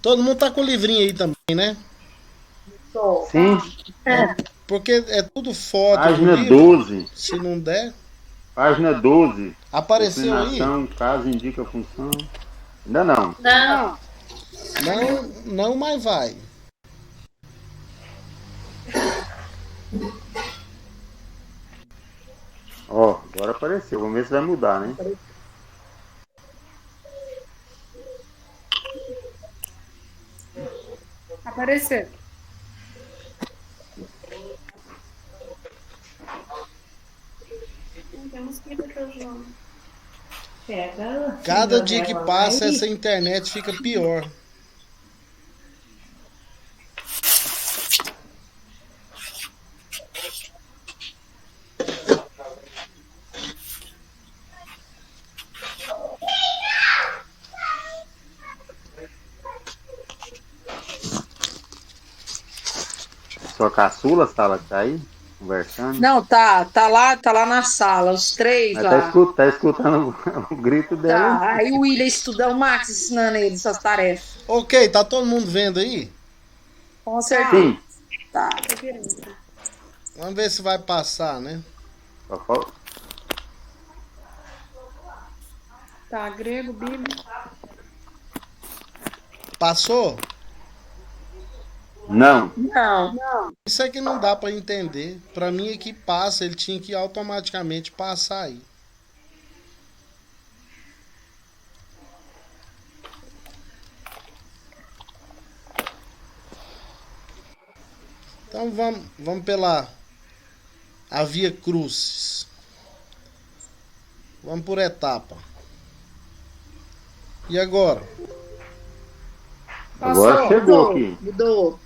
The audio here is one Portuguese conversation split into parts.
Todo mundo tá com o livrinho aí também, né? Tô. Sim, Porque é tudo foto do página livro. 12. Se não der. Página 12. Apareceu aí? Declinação, caso indica a função. Ainda não. Não. Não, não, mas vai. Ó, agora apareceu. Vamos ver se vai mudar, né? Apareceu. Pega. Cada dia que passa, essa internet fica pior. Sua caçula, sala que tá aí, conversando. Não, tá lá na sala, os três Mas lá. tá escutando o grito dela. Tá, aí o William estuda, o Max ensinando ele essas tarefas. Ok, tá todo mundo vendo aí? Com certeza. Sim. Tá. Vamos ver se vai passar, né? Só falta- Tá, grego, Bíblia. Passou? Não. Não. Isso aqui não dá pra entender. Pra mim é que passa, ele tinha que automaticamente passar aí. Então vamos pela a via crucis. Vamos por etapa. E agora? Agora chegou aqui. Mudou.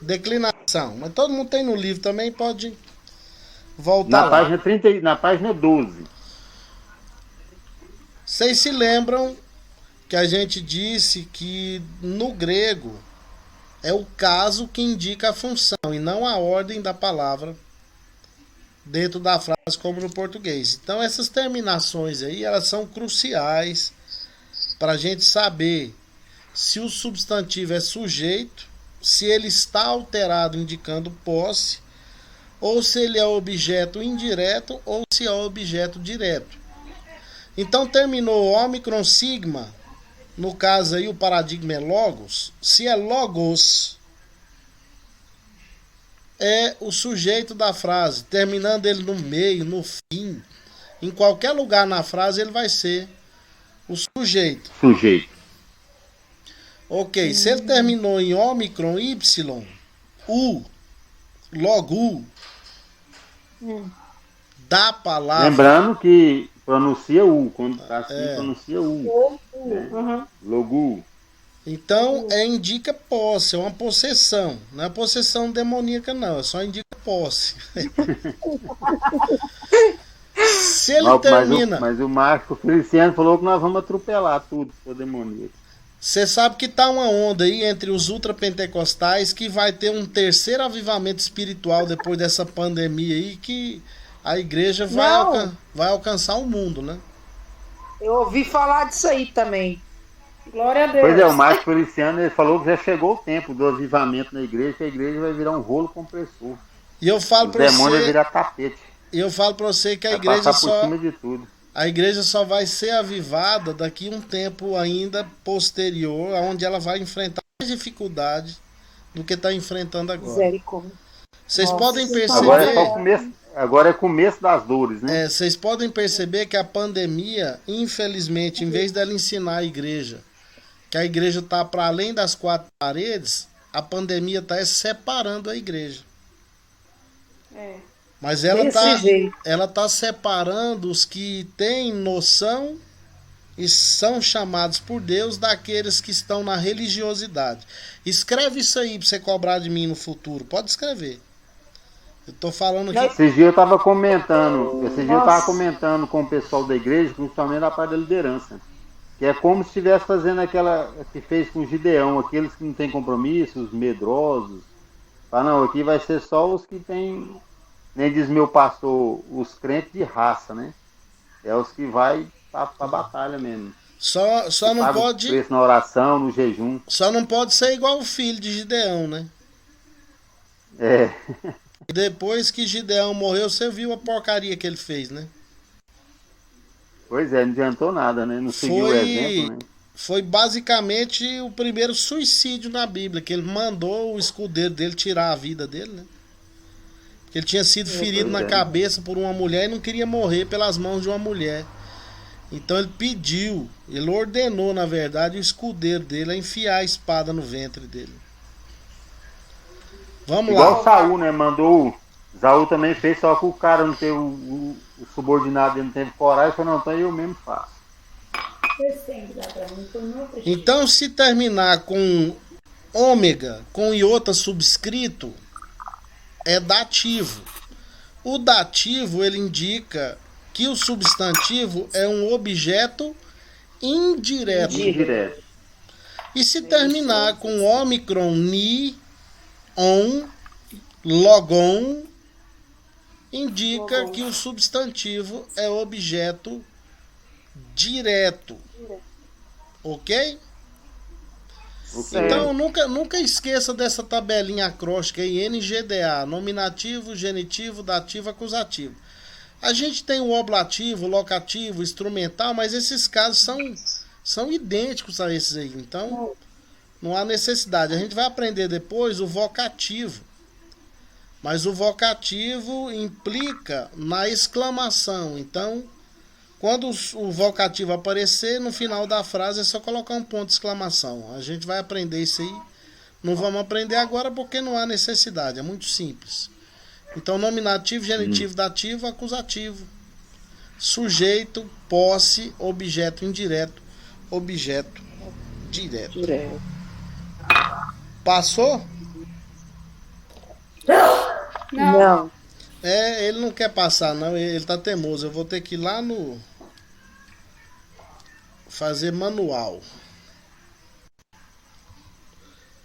Declinação. Mas todo mundo tem no livro também, pode voltar Na lá. página 30, na página 12. Vocês se lembram que a gente disse que no grego é o caso que indica a função e não a ordem da palavra dentro da frase como no português. Então essas terminações aí, elas são cruciais para a gente saber se o substantivo é sujeito, se ele está alterado indicando posse, ou se ele é objeto indireto ou se é objeto direto. Então terminou ômicron sigma, no caso aí o paradigma é logos. Se é logos, é o sujeito da frase, terminando ele no meio, no fim, em qualquer lugar na frase ele vai ser o sujeito. Ok, se ele terminou em ômicron y, u, logo u, da palavra. Lembrando que pronuncia U. Quando tá assim, pronuncia U. Né? Logo. Então, indica posse, é uma possessão. Não é possessão demoníaca, não. É só indica posse. Se ele termina... Mas o Marco Feliciano falou que nós vamos atropelar tudo por demoníaco. Você sabe que tá uma onda aí entre os ultrapentecostais que vai ter um terceiro avivamento espiritual depois dessa pandemia aí, que a igreja vai alcançar o mundo, né? Eu ouvi falar disso aí também. Glória a Deus. Pois é, o Marco Feliciano ele falou que já chegou o tempo do avivamento na igreja, que a igreja vai virar um rolo compressor. E eu falo para demônio vai você, virar tapete. eu falo para você que a Vai igreja passar por cima de tudo. A igreja só vai ser avivada daqui a um tempo ainda posterior, onde ela vai enfrentar mais dificuldades do que está enfrentando agora. Misericórdia. Vocês podem perceber. Agora é só o começo. Agora é começo das dores, né? Vocês podem perceber que a pandemia, infelizmente, em vez dela ensinar a igreja que a igreja está para além das quatro paredes, a pandemia está separando a igreja. Mas ela tá separando os que têm noção e são chamados por Deus daqueles que estão na religiosidade. Escreve isso aí para você cobrar de mim no futuro. Pode escrever. Eu tô falando aqui. Esse dia eu tava comentando com o pessoal da igreja, principalmente na parte da liderança. Que é como se estivesse fazendo aquela que fez com o Gideão, aqueles que não têm compromisso, os medrosos. Ah, não, aqui vai ser só os que têm, nem diz meu pastor, os crentes de raça, né? É os que vai pra batalha mesmo. Só não Paga o pode, preço na oração, no jejum. só não pode ser igual o filho de Gideão, né? É, Depois que Gideão morreu, você viu a porcaria que ele fez, né? pois é, não adiantou nada, né? Não seguiu o exemplo, Foi, né? foi basicamente o primeiro suicídio na Bíblia, que ele mandou o escudeiro dele tirar a vida dele, né? Porque ele tinha sido ferido Pois na é. cabeça por uma mulher e não queria morrer pelas mãos de uma mulher. Então ele pediu, ele ordenou, na verdade, o escudeiro dele a enfiar a espada no ventre dele. Vamos Igual lá. Saul, né? Mandou. Saul também fez, só que o cara não teve o subordinado dele não teve coragem, falou, não, então eu mesmo faço. Então, se terminar com ômega, com iota subscrito, é dativo. O dativo, ele indica que o substantivo é um objeto indireto. Indireto. E se terminar com ômicron, ni, on, logon, indica que o substantivo é objeto direto. Ok? Ok. Então nunca esqueça dessa tabelinha acróstica aí, NGDA, nominativo, genitivo, dativo, acusativo. A gente tem o oblativo, locativo, instrumental, mas esses casos são idênticos a esses aí. Então não há necessidade. A gente vai aprender depois o vocativo. Mas o vocativo implica na exclamação. Então, quando o vocativo aparecer, no final da frase é só colocar um ponto de exclamação. A gente vai aprender isso aí. Não vamos aprender agora porque não há necessidade. É muito simples. Então, nominativo, genitivo, dativo, acusativo. Sujeito, posse, objeto indireto, objeto direto. Passou? Não. É, ele não quer passar não, ele tá teimoso. Eu vou ter que ir lá no fazer manual.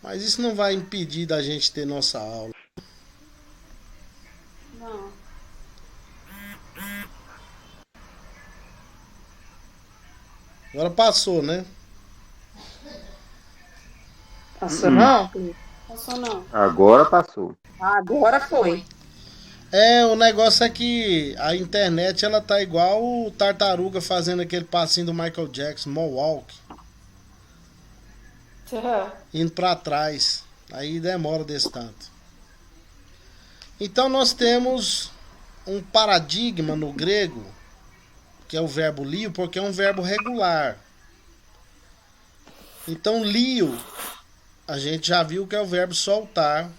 Mas isso não vai impedir da gente ter nossa aula. Não. Agora passou, né? Passou não? Passou não. Agora passou. Agora foi. É, o negócio é que a internet ela tá igual o Tartaruga fazendo aquele passinho do Michael Jackson, Moonwalk, indo pra trás. Aí demora desse tanto. Então nós temos um paradigma no grego, que é o verbo lio, porque é um verbo regular. Então lio, a gente já viu que é o verbo soltar.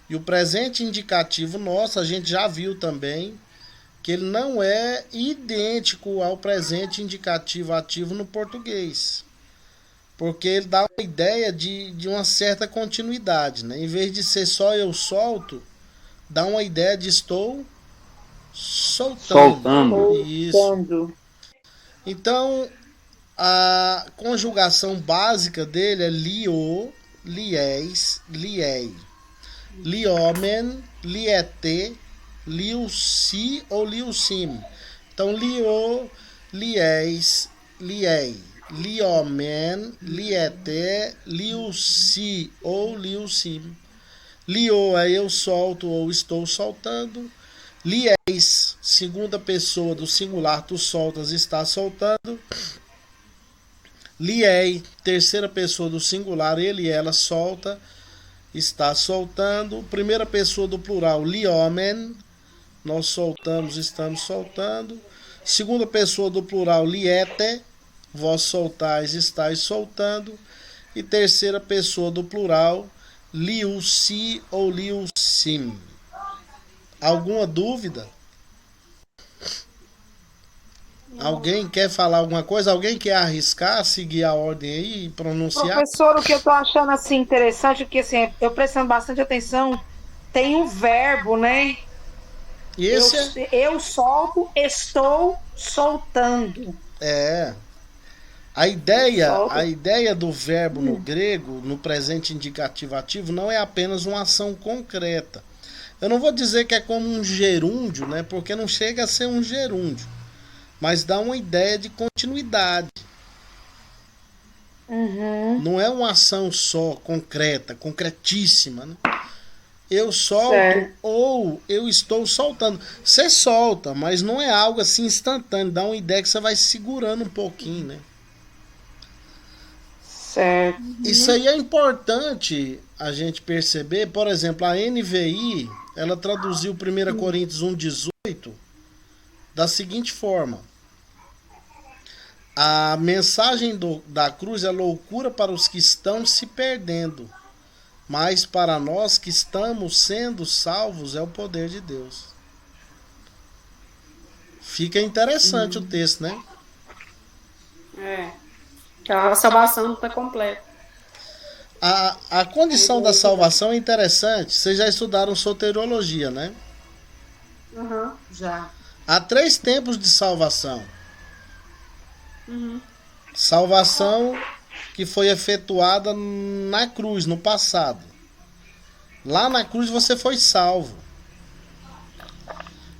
E o presente indicativo nosso, a gente já viu também, que ele não é idêntico ao presente indicativo ativo no português. Porque ele dá uma ideia de uma certa continuidade, né? Em vez de ser só eu solto, dá uma ideia de estou soltando. Isso. Soltando. Então, a conjugação básica dele é lio, lies, liei. Liomen, liete, liusi ou liusim. Então, lio, lies, liei. Liomen, liete, liusi ou liusim. Lio é eu solto ou estou soltando. Lies, segunda pessoa do singular, tu soltas, está soltando. Liei, terceira pessoa do singular, ele e ela solta, está soltando. Primeira pessoa do plural, liomen, nós soltamos, estamos soltando. Segunda pessoa do plural, liete, vós soltais, estáis soltando. E terceira pessoa do plural, liusi ou liusim. Alguma dúvida? Alguém quer falar alguma coisa? Alguém quer arriscar, seguir a ordem aí e pronunciar? Professor, o que eu tô achando assim interessante, porque assim, eu prestando bastante atenção, tem um verbo, né? E esse Eu solto, estou soltando. é a ideia do verbo no grego, no presente indicativo ativo, não é apenas uma ação concreta. Eu não vou dizer que é como um gerúndio, né? Porque não chega a ser um gerúndio, mas dá uma ideia de continuidade. Uhum. Não é uma ação só concreta, concretíssima, né? Eu solto Certo. ou eu estou soltando. Você solta, mas não é algo assim instantâneo. Dá uma ideia que você vai segurando um pouquinho, né? Certo. Isso aí é importante a gente perceber. Por exemplo, a NVI, ela traduziu 1 Coríntios 1,18 da seguinte forma: a mensagem da cruz é loucura para os que estão se perdendo, mas para nós que estamos sendo salvos é o poder de Deus. Fica interessante o texto, né? É. A salvação não está completa. A condição da salvação é interessante. Vocês já estudaram soteriologia, né? Uhum. Já. Há 3 tempos de salvação. Uhum. Salvação que foi efetuada na cruz, no passado. Lá na cruz você foi salvo.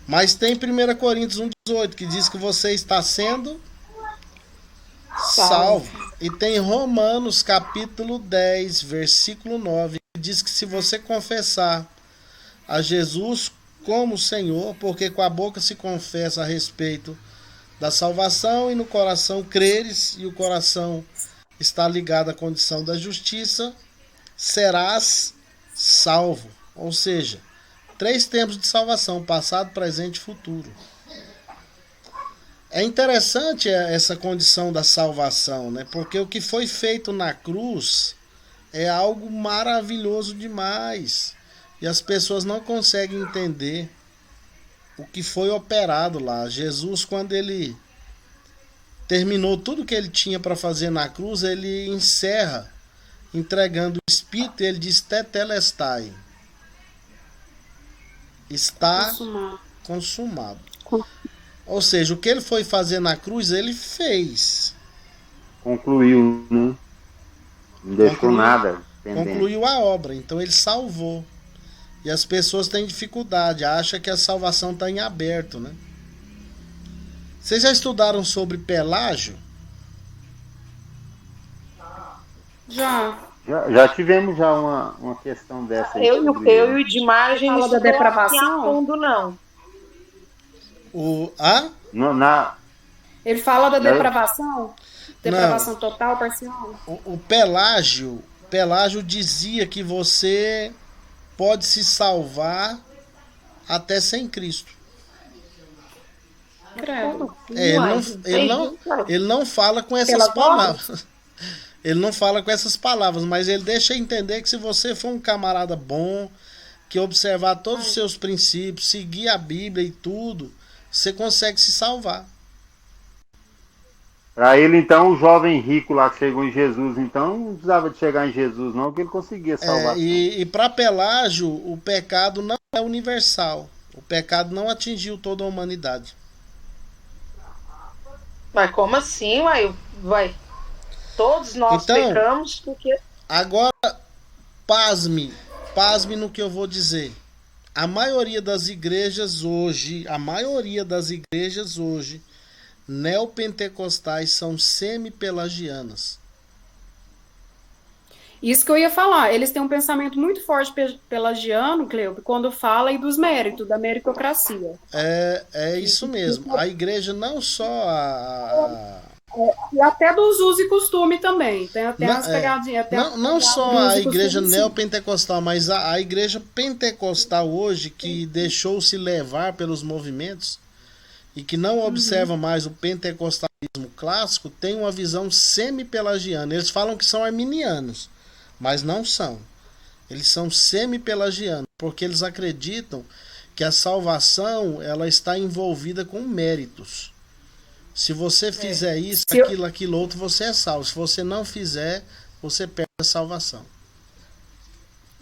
Mas tem 1 Coríntios 1,18 que diz que você está sendo salvo. E tem Romanos capítulo 10, versículo 9, que diz que se você confessar a Jesus como Senhor, porque com a boca se confessa a respeito da salvação e no coração creres, e o coração está ligado à condição da justiça, serás salvo. Ou seja, 3 tempos de salvação, passado, presente e futuro. É interessante essa condição da salvação, né? Porque o que foi feito na cruz é algo maravilhoso demais. E as pessoas não conseguem entender o que foi operado lá. Jesus, quando ele terminou tudo que ele tinha para fazer na cruz, ele encerra entregando o Espírito e ele diz tetelestai. Está consumado. Ou seja, o que ele foi fazer na cruz, ele fez. Concluiu, né? Não deixou nada pendente. Concluiu a obra, então ele salvou. E as pessoas têm dificuldade, acham que a salvação está em aberto, né? Vocês já estudaram sobre Pelágio? Já. Já tivemos já uma questão dessa aí. Eu e o Edmar, a gente Fala da depravação? a fundo, não. Ele fala da depravação? Depravação total, parcial? O Pelágio dizia que você pode se salvar até sem Cristo. Credo. Ele não fala com essas palavras. Ele não fala com essas palavras, mas ele deixa entender que se você for um camarada bom, que observar todos os seus princípios, seguir a Bíblia e tudo, você consegue se salvar. Para ele, então, o jovem rico lá que chegou em Jesus, então, não precisava de chegar em Jesus, não, que ele conseguia salvar. E para Pelágio, o pecado não é universal. O pecado não atingiu toda a humanidade. Mas como assim, vai? Todos nós pecamos porque... Agora, pasme no que eu vou dizer. A maioria das igrejas hoje, neopentecostais são semi-pelagianas. Isso que eu ia falar. Eles têm um pensamento muito forte pelagiano, Cleupe, quando fala aí dos méritos, da meritocracia. É isso mesmo. A igreja não só e até dos usos e costume também. Tem até as pegadinhas. Não só a igreja neopentecostal, mas a igreja pentecostal hoje, que deixou-se levar pelos movimentos e que não observa mais o pentecostalismo clássico, tem uma visão semi-pelagiana. Eles falam que são arminianos, mas não são. Eles são semi-pelagianos, porque eles acreditam que a salvação ela está envolvida com méritos. Se você fizer isso, aquilo outro, você é salvo. Se você não fizer, você perde a salvação.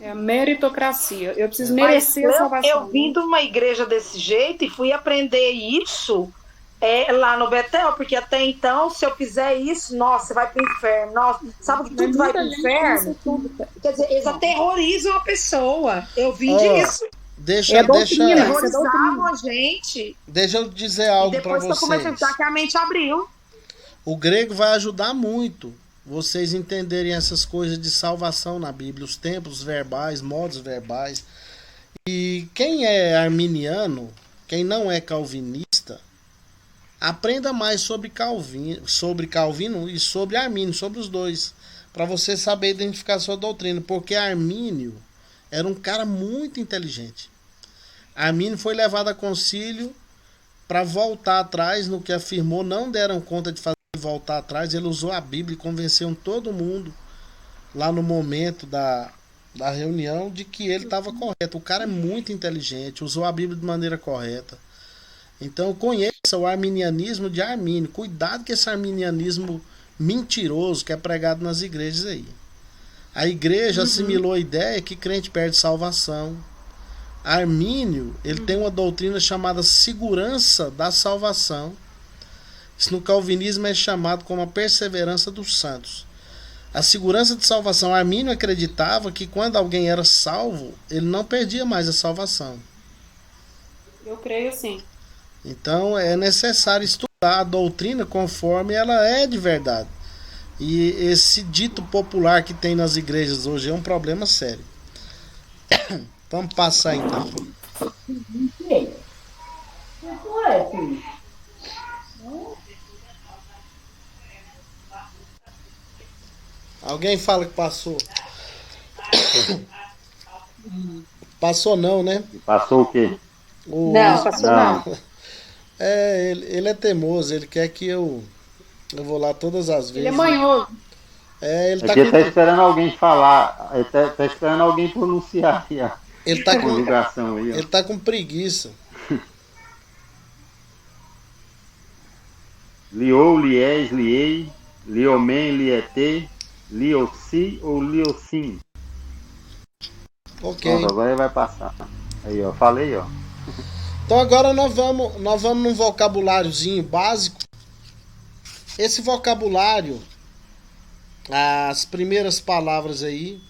É a meritocracia. Eu preciso merecer a salvação. Eu vim de uma igreja desse jeito e fui aprender isso lá no Betel, porque até então, se eu fizer isso, nossa, você vai pro inferno. Nossa, sabe que tudo vai pro inferno? Quer dizer, eles aterrorizam a pessoa. Eu vim disso. Terrorizavam a gente. Deixa eu dizer algo para vocês. Depois que eu comecei a pensar que a mente abriu. O grego vai ajudar muito vocês entenderem essas coisas de salvação na Bíblia, os tempos verbais, modos verbais. E quem é arminiano, quem não é calvinista, aprenda mais sobre Calvino e sobre Armínio, sobre os dois, para você saber identificar a sua doutrina, porque Armínio era um cara muito inteligente. Armínio foi levado a concílio para voltar atrás no que afirmou, não deram conta de fazer voltar atrás, ele usou a Bíblia e convenceu todo mundo lá no momento da reunião de que ele estava correto. O cara é muito inteligente, usou a Bíblia de maneira correta. Então conheça o arminianismo de Armínio. Cuidado com esse arminianismo mentiroso que é pregado nas igrejas aí. A igreja assimilou a ideia que crente perde salvação. Armínio, ele tem uma doutrina chamada segurança da salvação. Isso no calvinismo é chamado como a perseverança dos santos. A segurança de salvação. Armínio acreditava que quando alguém era salvo, ele não perdia mais a salvação. Eu creio sim. Então é necessário estudar a doutrina conforme ela é de verdade. E esse dito popular que tem nas igrejas hoje é um problema sério. Vamos passar então. Alguém fala que passou. Passou não, né? Passou o quê? Não, passou não. É, ele é teimoso, ele quer que eu vou lá todas as vezes. Ele é manhoso. É, ele Aqui tá esperando alguém falar, ele tá esperando alguém pronunciar aqui, ó. Ele tá com Conjugação aí, ó. ele tá com preguiça. Liou, liés, liei, liomen, liete, liossi ou liossim. Ok. Pronto, agora ele vai passar. Aí, ó, falei, ó. Então agora nós vamos num vocabuláriozinho básico. Esse vocabulário, as primeiras palavras aí,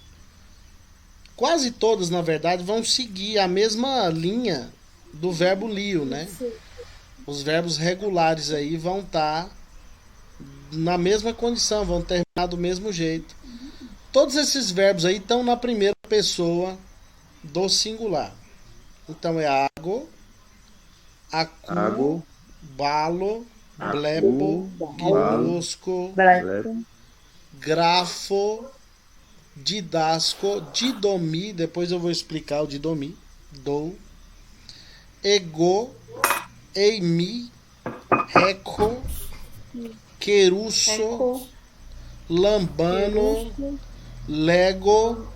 quase todas na verdade vão seguir a mesma linha do verbo lio, né? Os verbos regulares aí vão estar na mesma condição, vão terminar do mesmo jeito. Todos esses verbos aí estão na primeira pessoa do singular. Então é ágo, acu, balo, blepo, guinosco, grafo, didasco, didomi, depois eu vou explicar o didomi, dou, ego, eimi, reco, querusso, lambano, lego,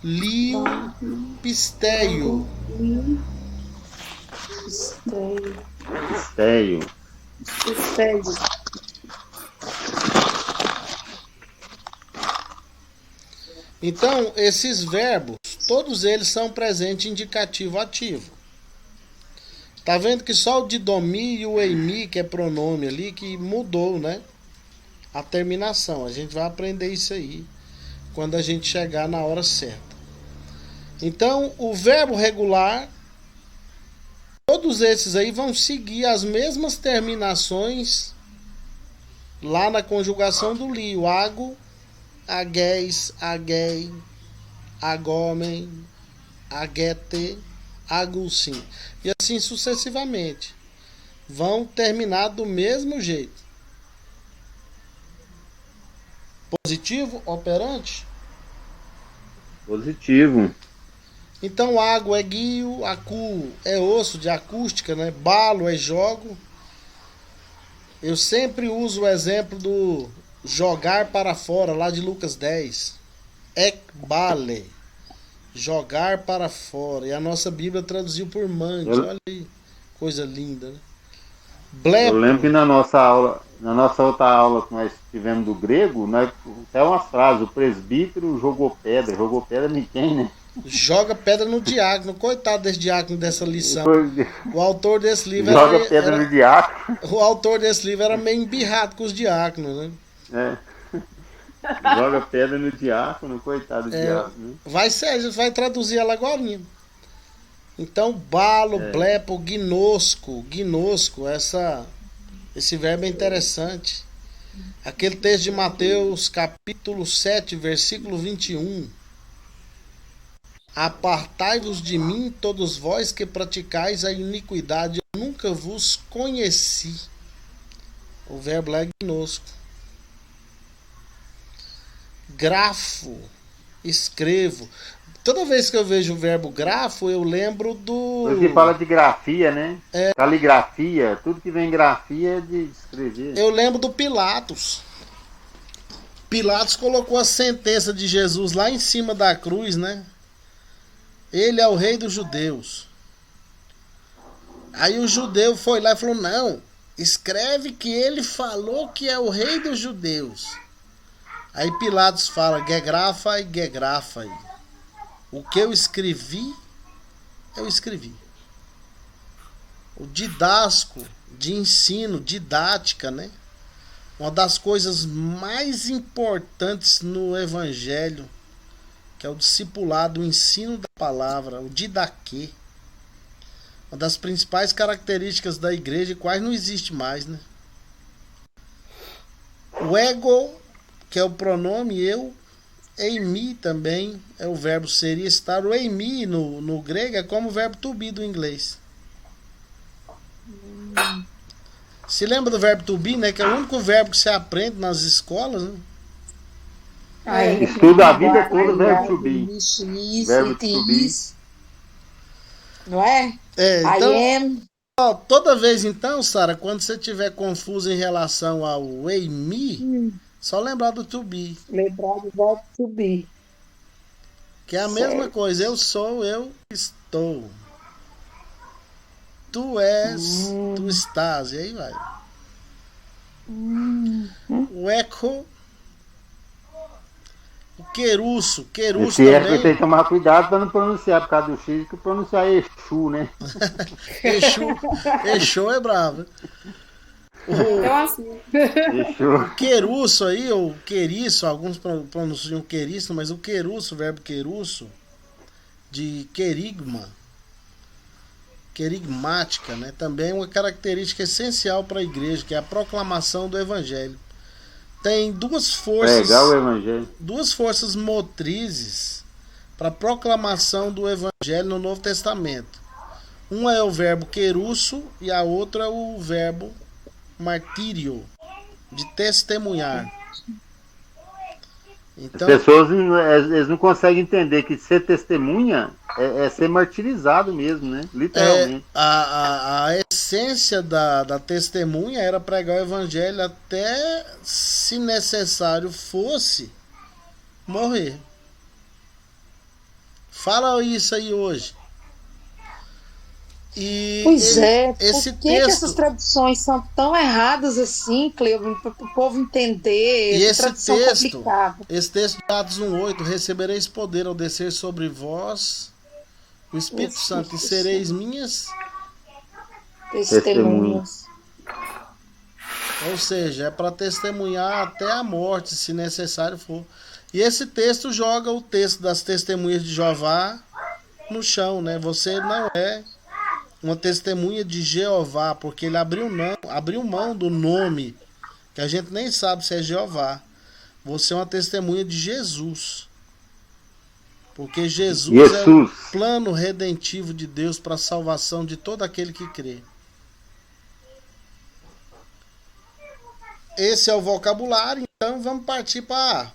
lio, pisteio. Pisteio. Então, esses verbos, todos eles são presente indicativo ativo. Tá vendo que só o didomi e o eimi, que é pronome ali, que mudou, né? A terminação. A gente vai aprender isso aí quando a gente chegar na hora certa. Então, o verbo regular, todos esses aí vão seguir as mesmas terminações lá na conjugação do lio. Ago, agués, aguei, agomem, aguete, agulsim. E assim sucessivamente. Vão terminar do mesmo jeito. Positivo, operante. Positivo. Então, água é guio, acu é osso de acústica, né? Balo é jogo. Eu sempre uso o exemplo do jogar para fora, lá de Lucas 10. Ekbale, jogar para fora. E a nossa Bíblia traduziu por mantes. Olha aí, coisa linda, né? Blepo. Eu lembro que na nossa outra aula que nós tivemos do grego, nós até umas frases, o presbítero jogou pedra em quem, né? Joga pedra no diácono. Coitado desse diácono dessa lição. O autor desse livro joga pedra no diácono. O autor desse livro era meio embirrado com os diáconos, né? Joga pedra no diácono, coitado do diácono. Vai ser, a gente vai traduzir ela agora. Então, balo, blepo, gnosco, esse verbo é interessante. Aquele texto de Mateus, capítulo 7, versículo 21. Apartai-vos de mim, todos vós que praticais a iniquidade, eu nunca vos conheci. O verbo lá é gnosco. Grafo, escrevo. Toda vez que eu vejo o verbo grafo, eu lembro do... Você fala de grafia, né? Caligrafia, tudo que vem grafia é de escrever. Eu lembro do Pilatos. Pilatos colocou a sentença de Jesus lá em cima da cruz, né? Ele é o rei dos judeus. Aí o judeu foi lá e falou, não, escreve que ele falou que é o rei dos judeus. Aí Pilatos fala, gegrafai, gegrafai. O que eu escrevi, eu escrevi. O didasco, de ensino, didática, né? Uma das coisas mais importantes no evangelho, que é o discipulado, o ensino da palavra, o didaquê. Uma das principais características da igreja, quase não existe mais, né? O ego, que é o pronome eu, eimi também é o verbo ser e estar. O eimi no grego é como o verbo to be do inglês. Se lembra do verbo to be, né? Que é o único verbo que se aprende nas escolas, né? Estuda a vida toda o verbo to be. Verbo to be. Não é? Então, ó, toda vez então, Sara, quando você estiver confuso em relação ao eimi, só lembrar do to be. Lembrar do verbo to be. Que é a mesma coisa. Eu sou, eu estou. Tu és, tu estás. E aí vai. O eco. O querusso. Querusso Esse também. tem que tomar cuidado para não pronunciar por causa do X, que pronunciar Exu, né? Exu é bravo. O querusso aí, ou queriço, alguns pronunciam queriço, mas o querusso, o verbo querusso, de querigma, querigmática, né? Também é uma característica essencial para a igreja, que é a proclamação do evangelho. Tem duas forças motrizes para a proclamação do evangelho no Novo Testamento. Uma é o verbo querusso e a outra é o verbo martírio, de testemunhar. Então, as pessoas eles não conseguem entender que ser testemunha é ser martirizado mesmo, né? Literalmente. A essência da testemunha era pregar o evangelho até, se necessário fosse, morrer. Fala isso aí hoje. Pois é, por que essas traduções são tão erradas assim, Cleo, para o povo entender? E esse texto de Atos 1:8, recebereis poder ao descer sobre vós o Espírito Santo, e sereis minhas testemunhas. Ou seja, é para testemunhar até a morte, se necessário for. E esse texto joga o texto das testemunhas de Jeová no chão, né? Você não é uma testemunha de Jeová, porque ele abriu mão do nome, que a gente nem sabe se é Jeová. Você é uma testemunha de Jesus. Porque Jesus é o plano redentivo de Deus para a salvação de todo aquele que crê. Esse é o vocabulário, então vamos partir para...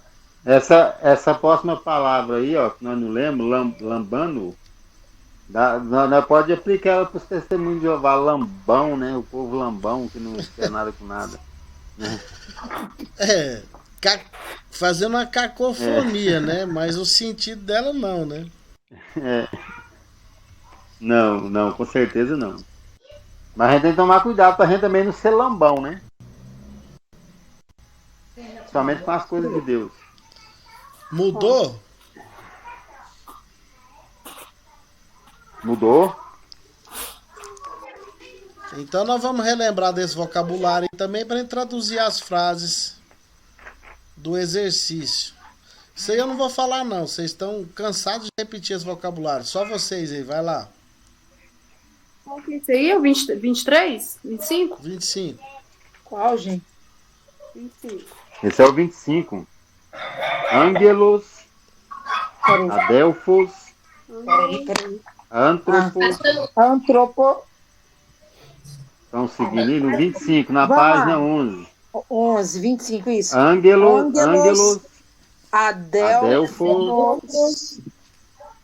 Essa próxima palavra aí, ó, que nós não lembramos, lambano, nós pode aplicar ela para os testemunhos de Jeová, lambão, né? O povo lambão, que não quer nada com nada. Né? Fazendo uma cacofonia, né? Mas o sentido dela não, né? Não, com certeza não. Mas a gente tem que tomar cuidado para a gente também não ser lambão, né? Somente com as coisas de Deus. Mudou? Mudou? Então nós vamos relembrar desse vocabulário também para traduzir as frases do exercício. Isso aí eu não vou falar não, vocês estão cansados de repetir esse vocabulário. Só vocês aí, vai lá. Qual que é esse aí? É o 23? 25? 25. Qual, gente? 25. Esse é o 25. Ângelos, Adelphos, Peraí. Antropos. Antropo. Estão seguindo aí no 25, na Vamos página lá. 11. 11, 25, isso. Ângelos, Adelphos,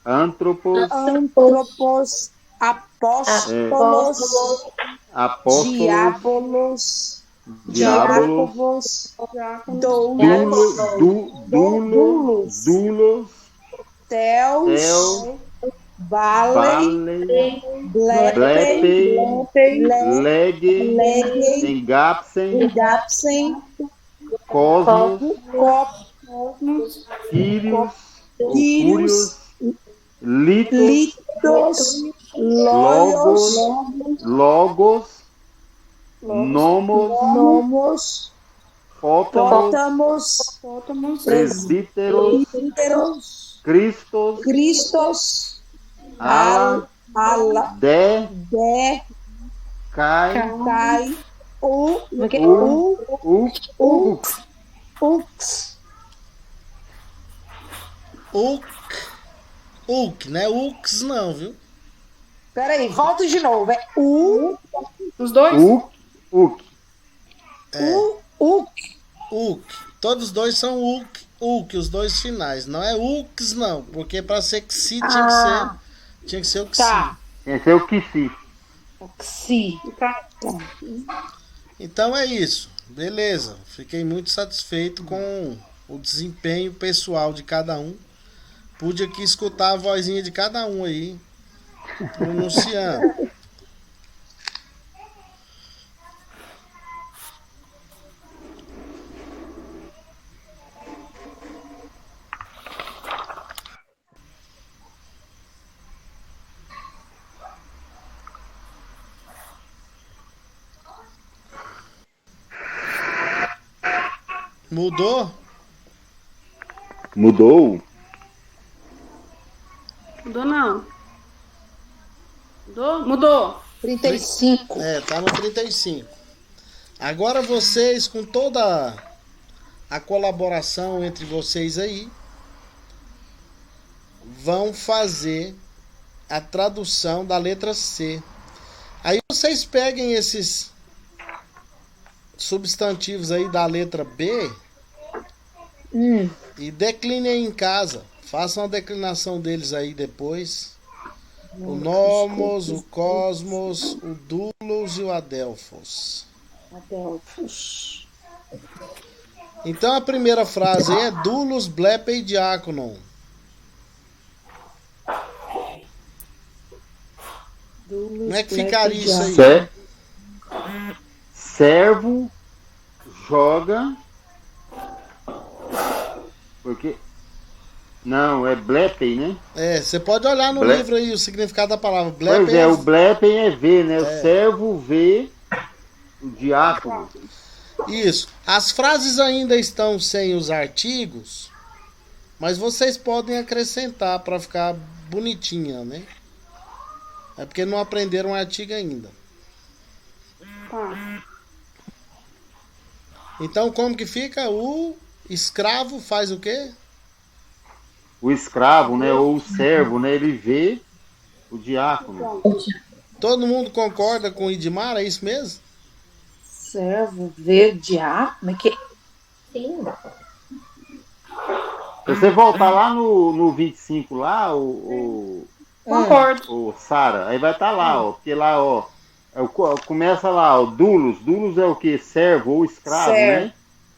Antropos, apóstolos, apóstolos, diábolos, dulos, teus, vale, blepe, lege, engapsen, cosmos, Quírios, litos, logos, nomos, pótamos, presbíteros, Cristos, ala, de, cai, Uk, não é ux não, viu? Peraí, volta de novo. É Os dois? uk. Uk. Todos os dois são uk, os dois finais. Não é ux não, porque para ser xi tinha que ser o xi. Tá. Esse é o Kissi. Xi. Então é isso. Beleza. Fiquei muito satisfeito com o desempenho pessoal de cada um. Pude aqui escutar a vozinha de cada um aí, pronunciando. Mudou? Mudou? Mudou não. Mudou. 35. Tá no 35. Agora vocês, com toda a colaboração entre vocês aí, vão fazer a tradução da letra C. Aí vocês peguem esses substantivos aí da letra B e declinem em casa. Façam a declinação deles aí depois. O nomos, o cosmos, o dulos e o adelphos. Então a primeira frase aí é dulos, blepe e diáconon. Como é que ficaria isso aí? Servo joga. Porque. Não, é blepen, né? Você pode olhar no livro aí o significado da palavra. Blepen pois é, o blepen é ver, né? O servo vê o diácono. Isso. As frases ainda estão sem os artigos, mas vocês podem acrescentar para ficar bonitinha, né? É porque não aprenderam o artigo ainda. Tá. Então, como que fica? O escravo faz o quê? O escravo, né? Ou o servo, né? Ele vê o diácono. Todo mundo concorda com o Idmar? É isso mesmo? Servo vê diácono? Sim. Se você voltar lá no 25 lá, Concordo. Sara, aí vai estar lá, ó. Porque lá, ó, começa lá, ó, dulos. Dulos é o que? Servo ou escravo, né?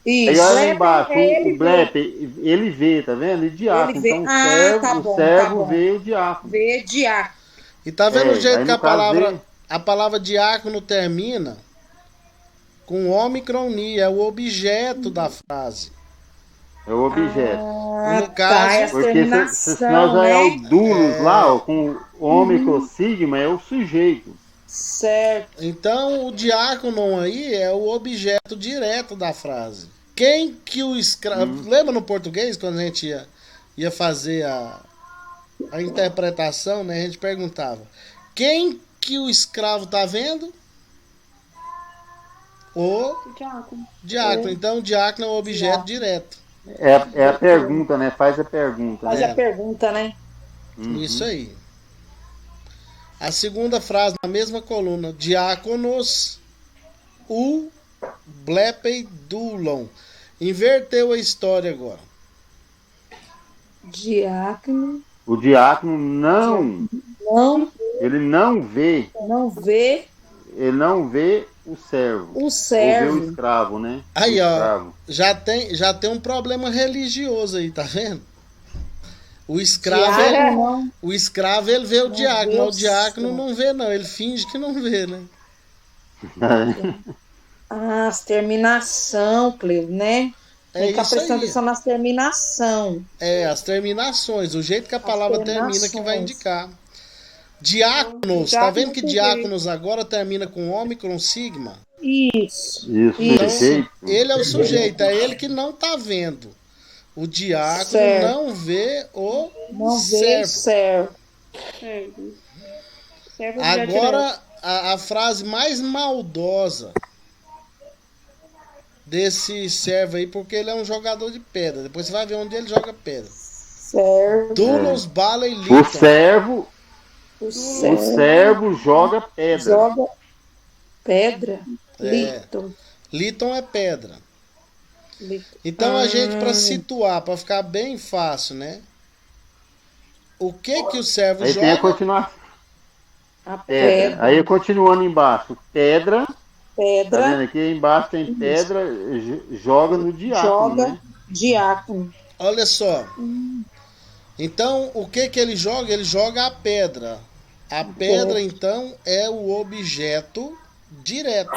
Isso. Aí olha lá embaixo, o blepe, ele vê, tá vendo? E diácono. Então o servo vê o diácono. Vê diácono. E tá vendo o jeito que a palavra diácono termina? Com omicronia, é o objeto da frase. É o objeto. No caso, porque senão já é o dulos lá, ó, com o omicrosigma, é o sujeito. Certo. Então o diácono aí é o objeto direto da frase. Quem que o escravo... Lembra no português, quando a gente ia fazer a interpretação, né? A gente perguntava: quem que o escravo tá vendo? o Diácono. diácono. Então, o diácono é um objeto direto. É a pergunta, né? Faz a pergunta. Faz Né? a pergunta, né? Isso aí. A segunda frase na mesma coluna. Diáconos u blepei dulon. Inverteu a história agora. Diácono. O diácono não. Ele não vê. Não vê. Ele não vê o servo. O servo. Ou vê o escravo, né? Aí, o ó. escravo. Já tem um problema religioso aí, tá vendo? O escravo ele vê o diácono, mas o diácono não vê, não. Ele finge que não vê, né? As terminação, Cleo, né? Tem que ficar prestando atenção nas terminação. As terminações. O jeito que a palavra termina que vai indicar. Diáconos. Tá vendo que diáconos agora termina com ômicron sigma? Isso. Então, ele é o sujeito. É ele que não tá vendo. O diácono não vê o servo. Agora, a frase mais maldosa desse servo aí, porque ele é um jogador de pedra. Depois você vai ver onde ele joga pedra. Dulos, bala e liton. O servo joga pedra. Joga pedra? Liton. Liton é pedra. Então a gente, para situar, para ficar bem fácil, né? O que o servo aí joga? Tem a continuação. A pedra. Aí continuando embaixo, pedra. Tá vendo aqui embaixo tem pedra, joga no diácono. Né? Diácono. Olha só. Então, o que ele joga? Ele joga a pedra. A pedra, então, é o objeto direto.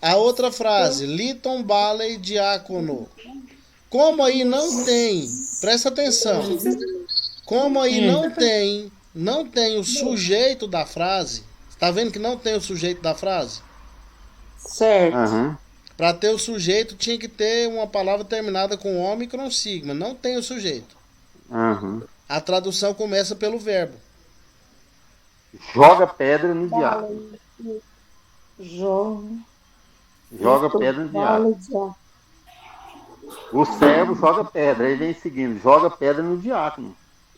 A outra frase, liton, bala e diácono. Como aí não tem, presta atenção. Como aí não tem o sujeito da frase. Tá vendo que não tem o sujeito da frase? Certo. Para ter o sujeito tinha que ter uma palavra terminada com ômicron sigma. Não tem o sujeito. A tradução começa pelo verbo. Joga pedra no diácono. Joga pedra no diácono. O servo joga pedra. Aí vem seguindo. Joga pedra no diácono.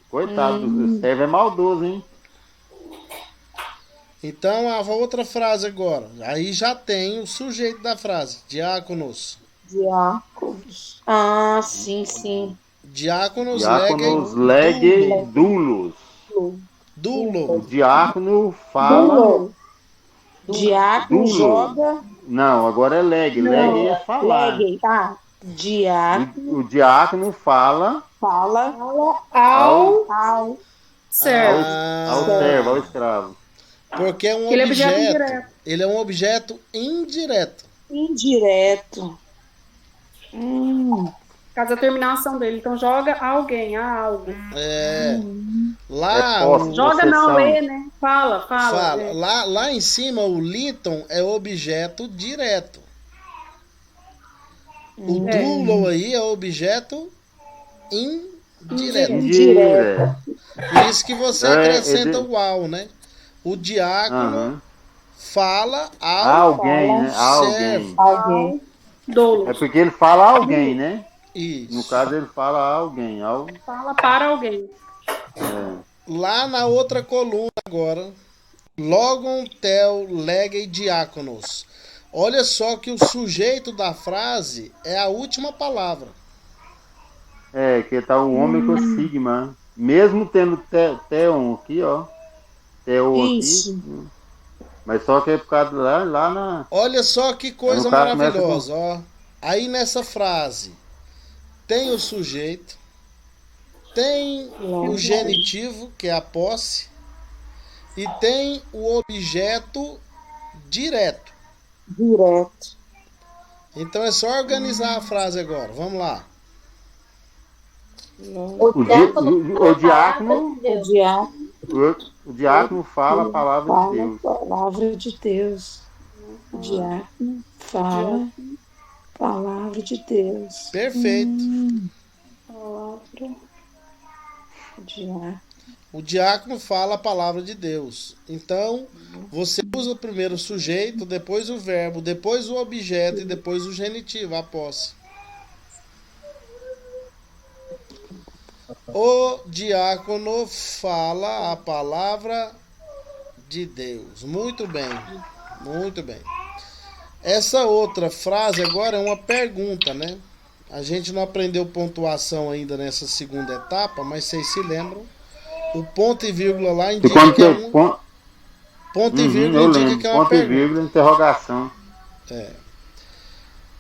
Coitado, o servo é maldoso, hein? Então, a outra frase agora. Aí já tem o sujeito da frase. Diáconos. Diáconos. Ah, sim. Diáconos lege dulos. Dulo. O diácono fala. Diácono joga. Não, agora é lege. Lege é falar. Diácono. O diácono fala ao servo. Ao servo, ao escravo. Porque é um objeto. Ele é um objeto indireto. Caso a terminação dele. Então joga alguém, algo. Lá. Joga não, lê, né? Fala. Lá em cima, o liton é objeto direto. O dulo aí é objeto indireto. Por isso que você acrescenta o ao, né? O diácono fala ao alguém, né? Alguém. É porque ele fala alguém, né? Isso. No caso, ele fala alguém. Fala para alguém. Lá na outra coluna agora, logon, tel, lege e diáconos. Olha só que o sujeito da frase é a última palavra. Que tá o ômicron sigma. Mesmo tendo teon aqui, ó. Isso. Aqui. Mas só que é por causa lá na... Olha só que coisa maravilhosa, ó. Aí nessa frase tem o sujeito, tem o genitivo, que é a posse, e tem o objeto direto. Então é só organizar a frase agora. Vamos lá. O diácono fala a palavra de Deus. Palavra de Deus. O diácono fala palavra de Deus. Perfeito. Palavra. Diácono. o diácono fala a palavra de Deus. Então, você usa primeiro o sujeito, depois o verbo, depois o objeto e depois o genitivo, a posse. O diácono fala a palavra de Deus. Muito bem, muito bem. Essa outra frase agora é uma pergunta, né? A gente não aprendeu pontuação ainda nessa segunda etapa, mas vocês se lembram? O ponto e vírgula lá indica que é um... Ponto e vírgula indica que é uma ponto pergunta. Ponto e vírgula, interrogação. É.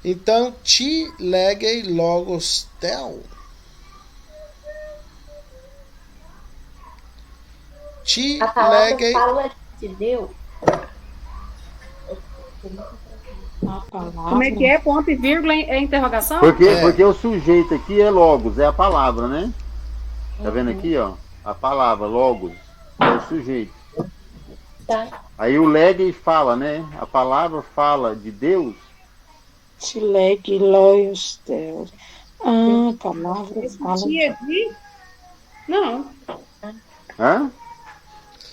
Então, ti legei logos tel. Ti A palavra legei... fala de Deus. Como é que é? Ponto e vírgula é interrogação? Porque o sujeito aqui é logos, é a palavra, né? Tá vendo aqui, ó? A palavra, logos, é o sujeito. Tá. Aí o legei fala, né? A palavra fala de Deus. Te legei logos Deus. A palavra fala. Não. Hã?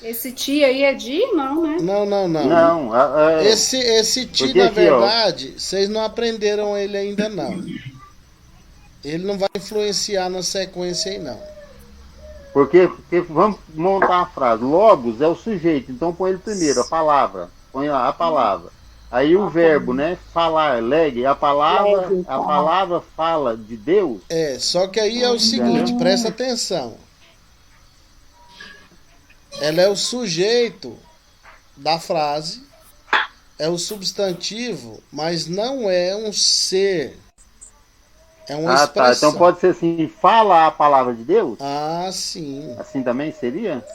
Esse ti aí é de? Não, né? Não. Não. Esse ti, Porque na aqui, verdade, vocês não aprenderam ele ainda, não. Ele não vai influenciar na sequência aí, não. Porque vamos montar a frase. Logos é o sujeito, então põe ele primeiro, a palavra. Põe lá a palavra. Aí o verbo, né? Falar, legue, a palavra fala de Deus. É, só que aí é o seguinte, presta atenção. Ela é o sujeito da frase, é o substantivo, mas não é um ser. É uma expressão. Tá. Então pode ser assim, fala a palavra de Deus? Ah, sim. Assim também seria?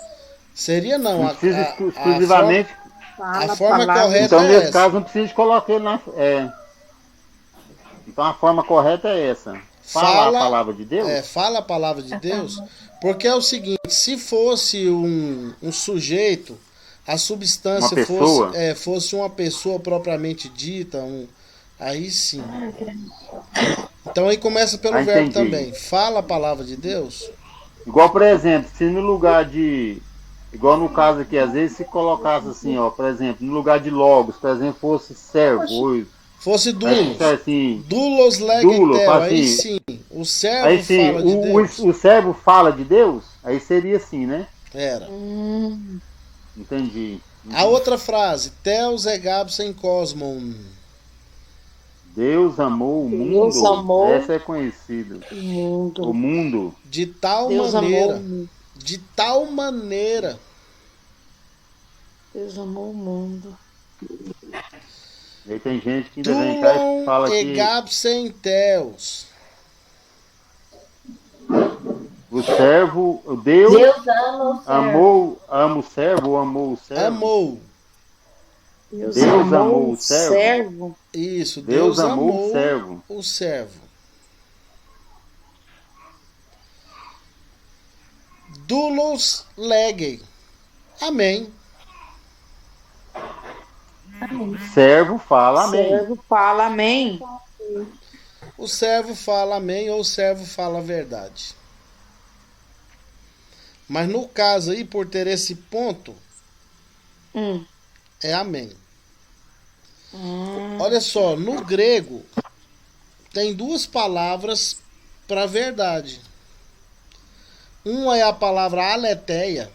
Seria não. Não precisa exclusivamente. A forma correta então, é nesse essa. caso, não precisa de colocar ele na. Então a forma correta é essa. Fala a palavra de Deus? É, fala a palavra de Deus. Porque é o seguinte, se fosse um sujeito, a substância fosse uma pessoa propriamente dita, aí sim. Então aí começa pelo verbo também. Fala a palavra de Deus. Igual, por exemplo, se no lugar de... Igual no caso aqui, às vezes se colocasse assim, ó, por exemplo, no lugar de logos, por exemplo, fosse servo. Fosse dulos. Assim, dulos legetel, aí sim. O servo aí, sim, fala de Deus. O servo fala de Deus? Aí seria assim, né? Era. Entendi. A outra frase, Theos egabsen cosmon. Deus amou o mundo. Deus amou essa é conhecida. O mundo. De tal Deus maneira. amou. De tal maneira. Deus amou o mundo. E aí tem gente que ainda vem cá e fala que... egabsen Theos. O servo, o Deus ama o servo ou amou o servo? Amou. Deus amou o servo. Isso, Deus amou o servo. Dulos legei. Amém. Servo fala amém. Servo fala amém. O servo fala amém ou o servo fala a verdade. Mas no caso aí, por ter esse ponto, é amém. Olha só, no grego tem duas palavras para verdade. Uma é a palavra aletheia.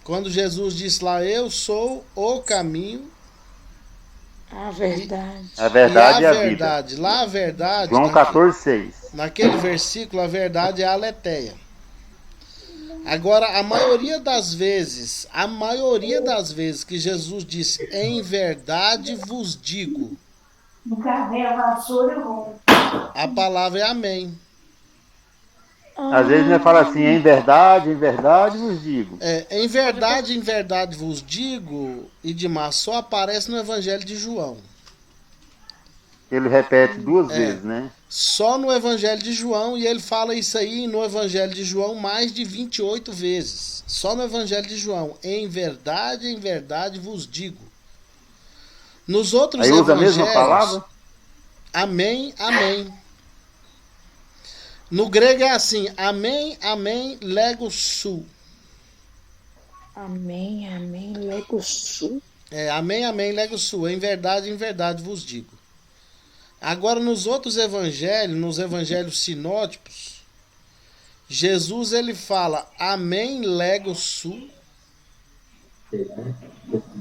Quando Jesus disse lá, eu sou o caminho. A verdade. A verdade e é a verdade. Vida. Lá a verdade. João 14,6. Naquele versículo, a verdade é a aletheia. Agora, a maioria das vezes que Jesus disse, em verdade vos digo, a palavra é amém. Às vezes ele fala assim, em verdade vos digo. Em verdade vos digo, e demais, só aparece no Evangelho de João. Ele repete duas vezes, né? Só no Evangelho de João, e ele fala isso aí no Evangelho de João mais de 28 vezes. Só no Evangelho de João. Em verdade vos digo. Nos outros evangelhos... Aí usa a mesma palavra? Amém, amém. No grego é assim, amém, amém, lego su. Amém, amém, lego sul. Amém, amém, lego su. Em verdade vos digo. Agora nos outros evangelhos, nos evangelhos sinóticos, Jesus ele fala amém, lego su.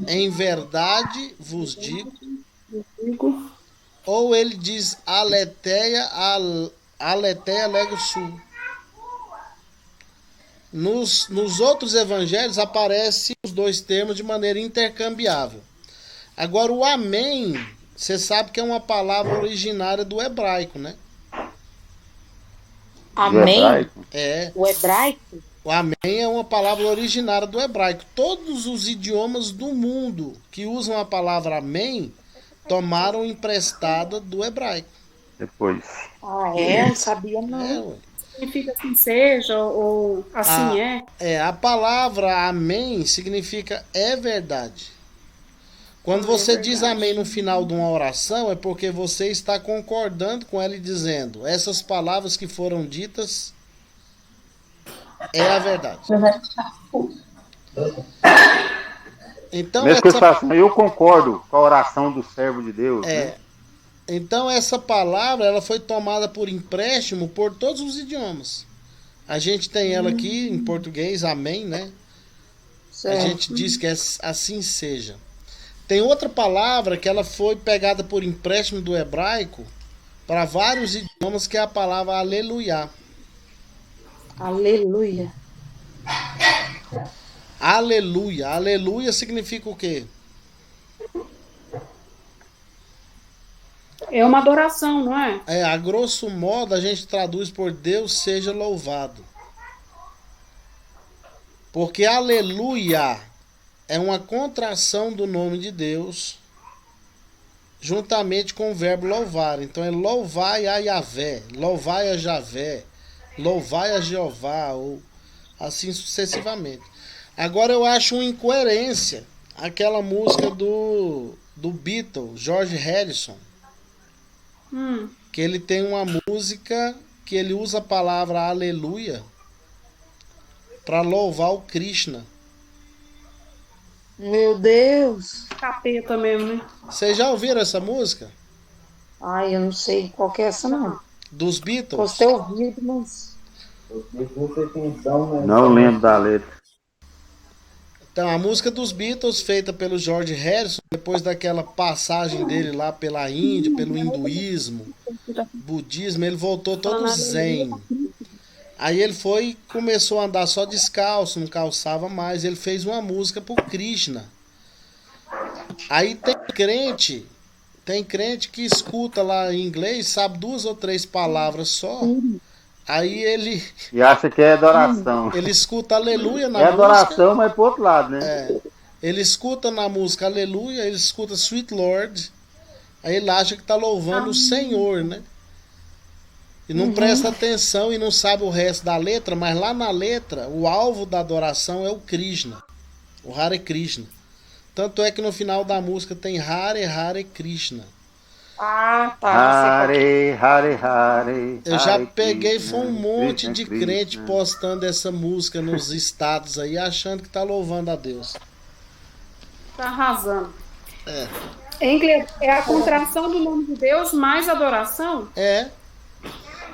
Em verdade vos digo. Ou ele diz aletheia lego su. Nos outros evangelhos aparecem os dois termos de maneira intercambiável. Agora o amém, você sabe que é uma palavra originária do hebraico, né? Amém? O hebraico? O amém é uma palavra originária do hebraico. Todos os idiomas do mundo que usam a palavra amém tomaram emprestada do hebraico. Depois. Não sabia não. Significa assim seja, ou assim A palavra amém significa é verdade. Quando você diz amém no final de uma oração, é porque você está concordando com ela e dizendo, essas palavras que foram ditas é a verdade. Então, eu concordo com a oração do servo de Deus. Né? Então essa palavra ela foi tomada por empréstimo por todos os idiomas. A gente tem ela aqui em português, amém, né? Certo. A gente diz que é assim seja. Tem outra palavra que ela foi pegada por empréstimo do hebraico para vários idiomas, que é a palavra aleluia. Aleluia. Aleluia. Aleluia significa o quê? É uma adoração, não é? A grosso modo a gente traduz por Deus seja louvado. Porque aleluia é uma contração do nome de Deus juntamente com o verbo louvar. Então é louvai a Yahvé, louvai a Javé, louvai a Jeová, ou assim sucessivamente. Agora eu acho uma incoerência aquela música do Beatles, George Harrison. Que ele tem uma música que ele usa a palavra aleluia para louvar o Krishna. Meu Deus. Capeta mesmo, né? Vocês já ouviram essa música? Eu não sei qual que é essa não. Dos Beatles? Posso ter ouvido, mas... Não lembro da letra. Então, a música dos Beatles, feita pelo George Harrison, depois daquela passagem dele lá pela Índia, pelo hinduísmo, budismo, ele voltou todo zen. Aí ele começou a andar só descalço, não calçava mais, ele fez uma música pro Krishna. Aí tem crente que escuta lá em inglês, sabe 2 ou 3 palavras só. Aí ele... E acha que é adoração. Ele escuta aleluia na música. É adoração, mas pro outro lado, né? Ele escuta na música aleluia, ele escuta Sweet Lord. Aí ele acha que tá louvando o Senhor, né? E não presta atenção e não sabe o resto da letra, mas lá na letra, o alvo da adoração é o Krishna. O Hare Krishna. Tanto é que no final da música tem Hare Hare Krishna. Tá. Hare, Hare, Hare. Eu já peguei, foi um monte de crente postando essa música nos estados aí, achando que tá louvando a Deus. Tá arrasando. Em inglês, é a contração do nome de Deus mais adoração?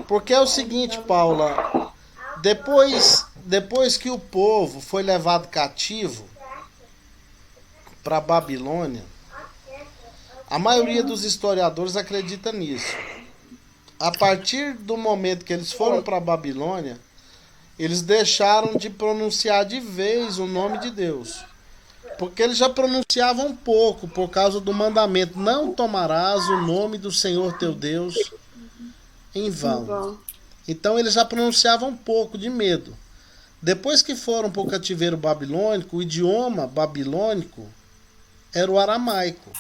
Porque é o seguinte, Paula, depois que o povo foi levado cativo para Babilônia, a maioria dos historiadores acredita nisso. A partir do momento que eles foram para a Babilônia, eles deixaram de pronunciar de vez o nome de Deus. Porque eles já pronunciavam pouco por causa do mandamento: não tomarás o nome do Senhor teu Deus em vão. Então eles já pronunciavam pouco de medo. Depois que foram para o cativeiro babilônico, o idioma babilônico era o aramaico.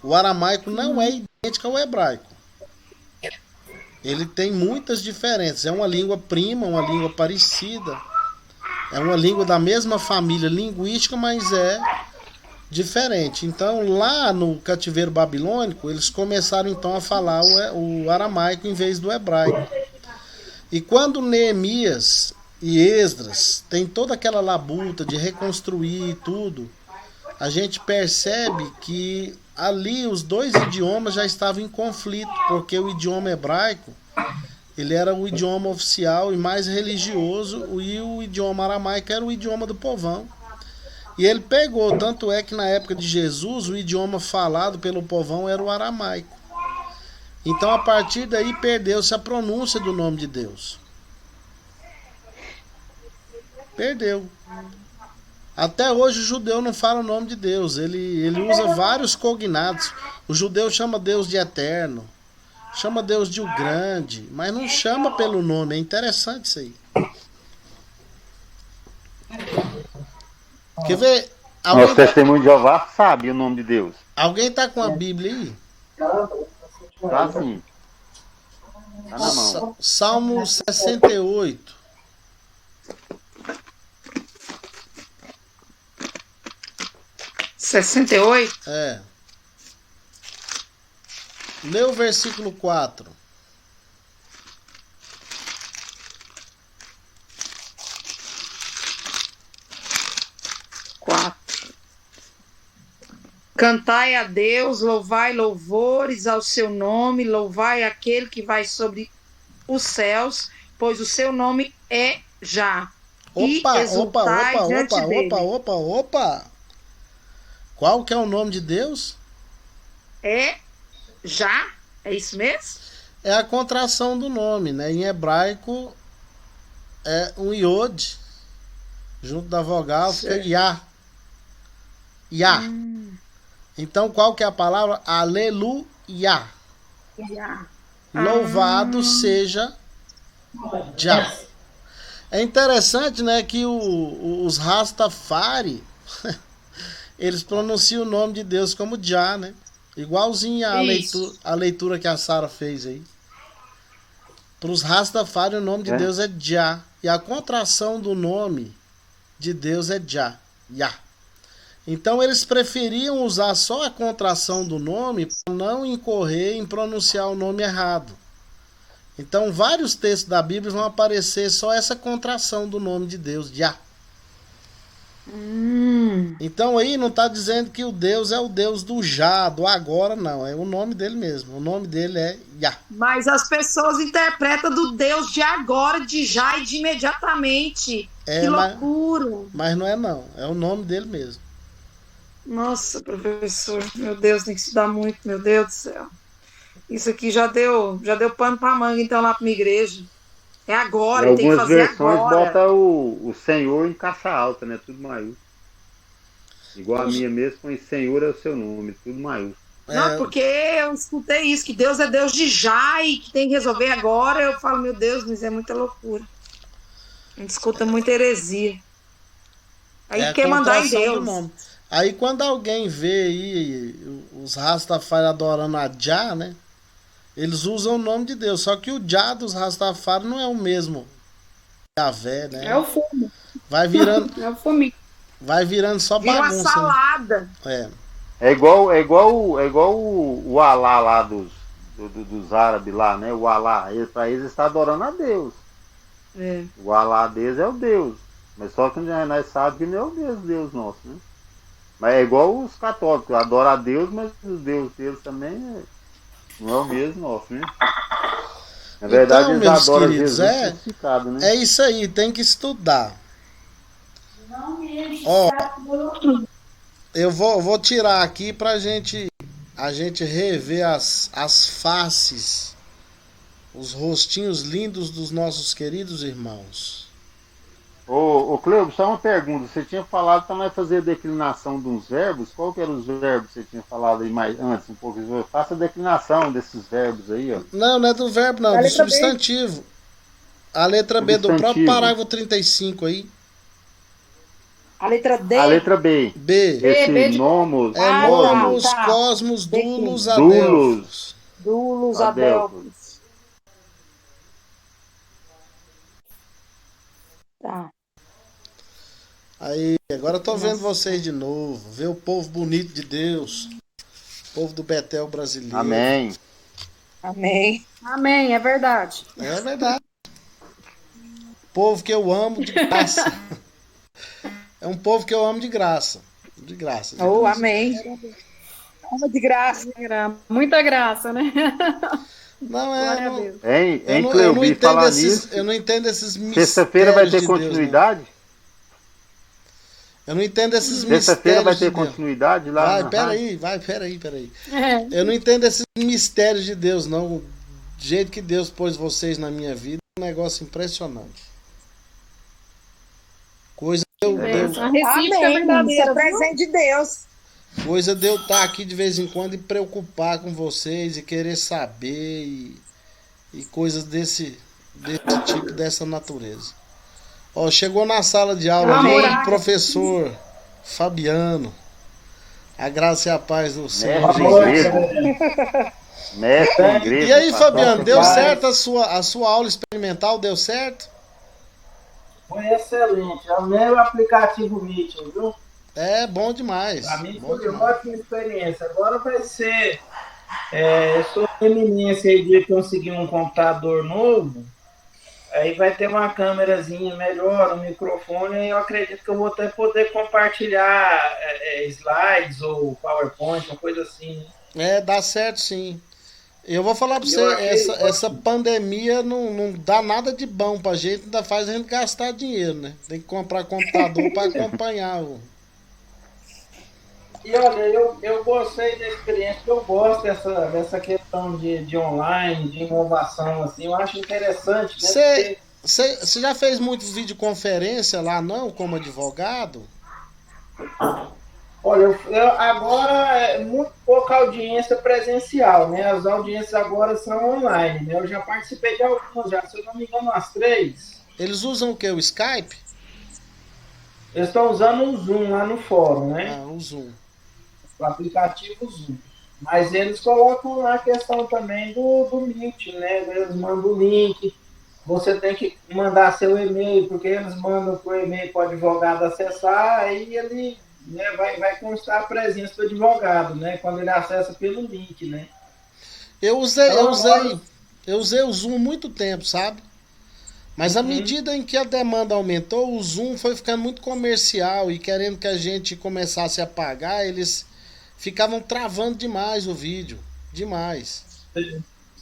O aramaico não é idêntico ao hebraico. Ele tem muitas diferenças. É uma língua prima, uma língua parecida. É uma língua da mesma família linguística, mas é diferente. Então, lá no cativeiro babilônico, eles começaram então a falar o aramaico em vez do hebraico. E quando Neemias e Esdras tem toda aquela labuta de reconstruir tudo, a gente percebe que ali os dois idiomas já estavam em conflito, porque o idioma hebraico ele era o idioma oficial e mais religioso, e o idioma aramaico era o idioma do povão. E ele pegou, tanto é que na época de Jesus o idioma falado pelo povão era o aramaico. Então a partir daí perdeu-se a pronúncia do nome de Deus. Perdeu. Até hoje o judeu não fala o nome de Deus. Ele usa vários cognatos. O judeu chama Deus de eterno, chama Deus de o grande, mas não chama pelo nome. É interessante isso aí. Quer ver? Nosso testemunho de Jeová sabe o nome de Deus. Alguém tá com a Bíblia aí? Tá sim. Tá na mão. Salmo 68. É. Lê o versículo 4. Cantai a Deus, louvai louvores ao seu nome, louvai aquele que vai sobre os céus, pois o seu nome é Já. Opa. Qual que é o nome de Deus? É Já? É isso mesmo? É a contração do nome, né? Em hebraico é um iod, junto da vogal fica Yah. Yah. Então qual que é a palavra? Aleluia. Louvado seja Já. É interessante, né, que os Rastafari eles pronunciam o nome de Deus como Já, né? Igualzinho a leitura que a Sara fez aí. Para os Rastafari o nome de Deus é Já. E a contração do nome de Deus é Já. Yah. Então eles preferiam usar só a contração do nome para não incorrer em pronunciar o nome errado. Então vários textos da Bíblia vão aparecer só essa contração do nome de Deus, Yah. Então aí não está dizendo que o Deus é o Deus do já, do agora, não. É o nome dele mesmo. O nome dele é Yah. Mas as pessoas interpretam do Deus de agora, de já e de imediatamente. Que loucura. Mas não é não. É o nome dele mesmo. Nossa, professor, meu Deus, tem que estudar muito, meu Deus do céu. Isso aqui já deu pano pra manga, então, lá pra minha igreja. É agora, tem que fazer agora. Algumas versões botam o Senhor em caixa alta, né? Tudo maiúsculo. Igual a minha mesmo, põe Senhor é o seu nome, tudo maiúsculo. Não, porque eu escutei isso, que Deus é Deus de já e que tem que resolver agora. Eu falo, meu Deus, mas é muita loucura. A gente escuta muita heresia. Aí quer mandar em Deus. Aí quando alguém vê aí os Rastafari adorando a Já, né? Eles usam o nome de Deus. Só que o Já dos Rastafari não é o mesmo Yahvé, né? É o fumo. Vai virando. É o fuminho. Vai virando só bagunça. Vira uma salada. Né? É igual o Alá lá dos árabes lá, né? O Alá, para eles está adorando a Deus. O Alá deles é o Deus. Mas só que nós sabemos que não é o Deus nosso, né? Mas é igual os católicos, adoram a Deus, mas o Deus deles também não é o mesmo nosso, né? Na verdade, então, eles adoram queridos, Jesus crucificado, né? É isso aí, tem que estudar. Ó, eu vou tirar aqui pra a gente rever as faces, os rostinhos lindos dos nossos queridos irmãos. Ô Cleo, só uma pergunta. Você tinha falado para nós fazer a declinação de uns verbos. Qual que eram os verbos que você tinha falado aí mais antes? Um pouco. Faça a declinação desses verbos aí, ó. Não é do verbo, não. Do substantivo. A letra B do próprio parágrafo 35 aí. A letra D? A letra B. Esse nomos. É nomos, cosmos, dulos, adelphos. Dulos, adelphos. Tá. Aí, agora eu tô vendo vocês de novo. Ver o povo bonito de Deus. O povo do Betel brasileiro. Amém. Amém, é verdade. É verdade. povo que eu amo de graça. É um povo que eu amo de graça. De graça. Oh, amém. Ama de graça. Muita graça, né? Não Glória a é. Deus. Eu não entendo esses mistérios. Sexta-feira vai ter de continuidade? Deus, eu não entendo esses Sexta-feira vai mistérios ter de Deus. continuidade lá na rádio? Peraí. É. Eu não entendo esses mistérios de Deus, não. Do jeito que Deus pôs vocês na minha vida, é um negócio impressionante. Coisa de eu, A recíproca é Amém. Isso verdadeira. é presente de Deus. coisa de eu estar aqui de vez em quando e preocupar com vocês e querer saber e coisas desse tipo, dessa natureza. Ó, chegou na sala de aula ali o professor Fabiano. A graça e a paz do Senhor Jesus. Mestre em igreja. E aí, pastor, Fabiano, deu pai. certo a sua aula experimental? Deu certo? Foi excelente. É o meu aplicativo Meeting, viu? É, bom demais. Para mim Bom foi uma demais. ótima experiência. Agora vai ser. Eu sou eminência aí de conseguir um computador novo. Aí vai ter uma câmerazinha melhor, um microfone, e eu acredito que eu vou até poder compartilhar slides ou PowerPoint, uma coisa assim, né? É, dá certo sim. Eu vou falar pra você, Eu achei essa pandemia não dá nada de bom pra gente, ainda faz a gente gastar dinheiro, né? Tem que comprar computador pra acompanhar o. E olha, eu gostei da experiência, eu gosto dessa questão de online, de inovação, assim, eu acho interessante, né? Você já fez muitas videoconferência lá, não, como advogado? Olha, agora é muito pouca audiência presencial, né? As audiências agora são online, né? Eu já participei de algumas, já, se eu não me engano, umas 3. Eles usam o quê? O Skype? Eles estão usando o Zoom lá no fórum, né? Ah, o Zoom. O aplicativo Zoom. Mas eles colocam lá a questão também do Meet, né? Eles mandam o link, você tem que mandar seu e-mail, porque eles mandam o e-mail para o advogado acessar, aí ele, né, vai constar a presença do advogado, né? Quando ele acessa pelo link, né? Eu usei o Zoom muito tempo, sabe? Mas à medida em que a demanda aumentou, o Zoom foi ficando muito comercial e querendo que a gente começasse a pagar, eles ficavam travando demais o vídeo. Demais.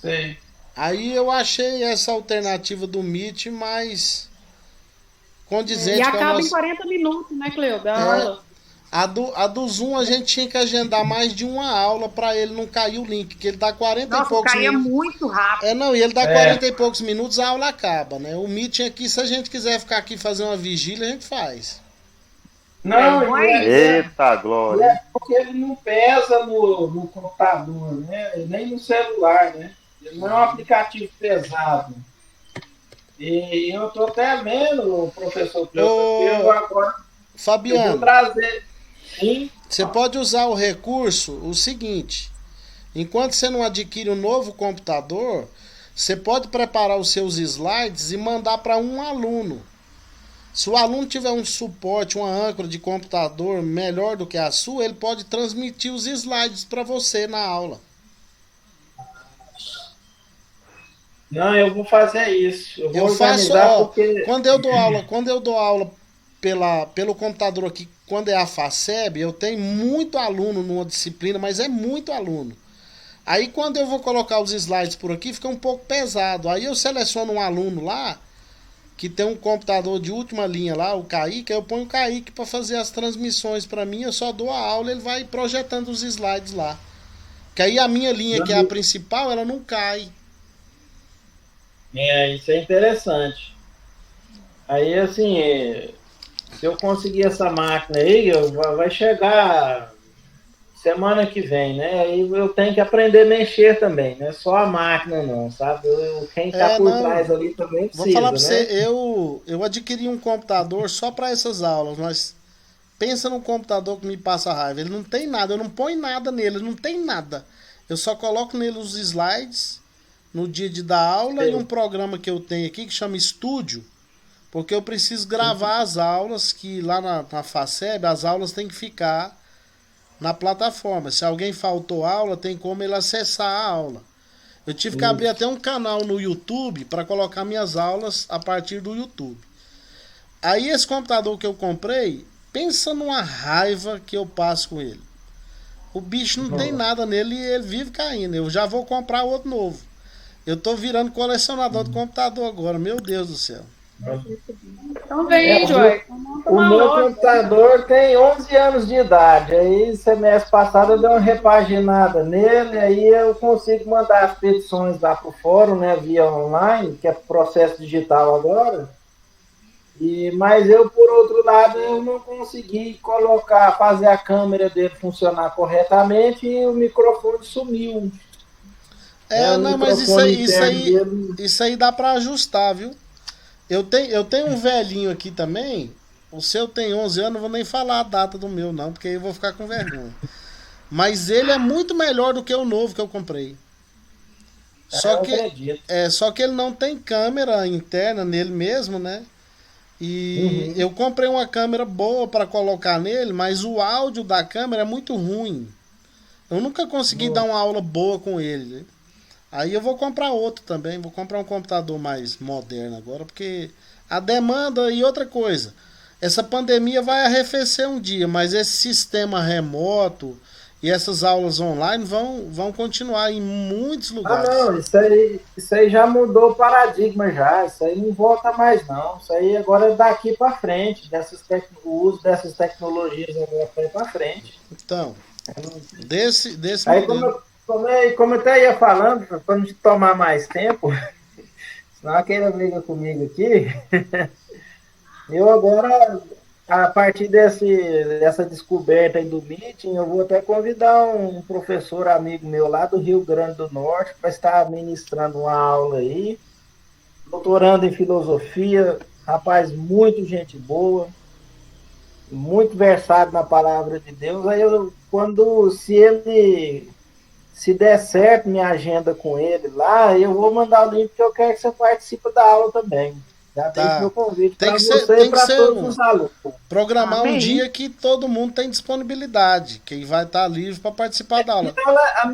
Sei. Aí eu achei essa alternativa do Meet mais condizente E com a acaba em nossa... 40 minutos, né, Cleo? Da É. aula. A do Zoom a gente tinha que agendar mais de uma aula pra ele não cair o link, que ele dá 40 e Nossa, poucos caía minutos. muito rápido. E ele dá 40 e poucos minutos, a aula acaba, né? O Meeting aqui, se a gente quiser ficar aqui fazer uma vigília, a gente faz. Não, Eita, glória. é porque ele não pesa no computador, né? Nem no celular, né? Ele não é um aplicativo pesado. E eu estou até vendo, professor, eu agora eu Fabiano, vou trazer. Sim, você pode usar o recurso, o seguinte, enquanto você não adquire um novo computador, você pode preparar os seus slides e mandar para um aluno. Se o aluno tiver um suporte, uma âncora de computador melhor do que a sua, ele pode transmitir os slides para você na aula. não, eu vou fazer isso. Eu vou Eu faço, organizar ó, porque. quando eu dou aula pelo computador aqui, quando é a FACEB, eu tenho muito aluno numa disciplina, mas é muito aluno. Aí quando eu vou colocar os slides por aqui, fica um pouco pesado. Aí eu seleciono um aluno lá, que tem um computador de última linha lá, o Kaique, aí eu ponho o Kaique para fazer as transmissões para mim, eu só dou a aula, ele vai projetando os slides lá. Que aí a minha linha, que é a principal, ela não cai. Isso é interessante. Aí, assim, se eu conseguir essa máquina aí, vai chegar semana que vem, né? Aí eu tenho que aprender a mexer também, não é só a máquina não, sabe? Quem tá por trás ali também precisa, vou falar pra né? você, eu adquiri um computador só para essas aulas, mas pensa num computador que me passa raiva. Ele não tem nada, eu não ponho nada nele, não tem nada. Eu só coloco nele os slides no dia de dar aula e um programa que eu tenho aqui que chama Estúdio, porque eu preciso gravar as aulas, que lá na FACEB as aulas têm que ficar na plataforma. Se alguém faltou aula, tem como ele acessar a aula. Eu tive que abrir até um canal no YouTube para colocar minhas aulas a partir do YouTube. Aí esse computador que eu comprei, pensa numa raiva que eu passo com ele. O bicho não tem nada nele e ele vive caindo. Eu já vou comprar outro novo. Eu tô virando colecionador de computador agora, meu Deus do céu. Então vem, Joy. O meu computador tem 11 anos de idade. Aí, semestre passado, eu dei uma repaginada nele. Aí, eu consigo mandar as petições lá pro fórum, né, via online, que é processo digital agora. Mas eu, por outro lado, eu não consegui fazer a câmera dele funcionar corretamente e o microfone sumiu. Não, mas isso aí dá pra ajustar, viu? Eu tenho um velhinho aqui também. O seu tem 11 anos, não vou nem falar a data do meu, não, porque aí eu vou ficar com vergonha. Mas ele é muito melhor do que o novo que eu comprei. Só que ele não tem câmera interna nele mesmo, né? E eu comprei uma câmera boa para colocar nele, mas o áudio da câmera é muito ruim. Eu nunca consegui dar uma aula boa com ele. Aí eu vou comprar outro também, vou comprar um computador mais moderno agora, porque a demanda e outra coisa, essa pandemia vai arrefecer um dia, mas esse sistema remoto e essas aulas online vão continuar em muitos lugares. Não, isso aí já mudou o paradigma já, isso aí não volta mais não, isso aí agora é daqui para frente, o uso dessas tecnologias agora para frente. Então, desse aí como eu até ia falando, para não tomar mais tempo, senão aquele briga comigo aqui, eu agora, a partir dessa descoberta aí do Meeting, eu vou até convidar um professor amigo meu lá do Rio Grande do Norte para estar ministrando uma aula aí, doutorando em filosofia, rapaz, muito gente boa, muito versado na palavra de Deus. Aí se der certo minha agenda com ele lá, eu vou mandar o link, porque eu quero que você participe da aula também. Já deixo meu convite para você e para todos os alunos. Programar um dia que todo mundo tem disponibilidade, que vai estar livre para participar da aula. A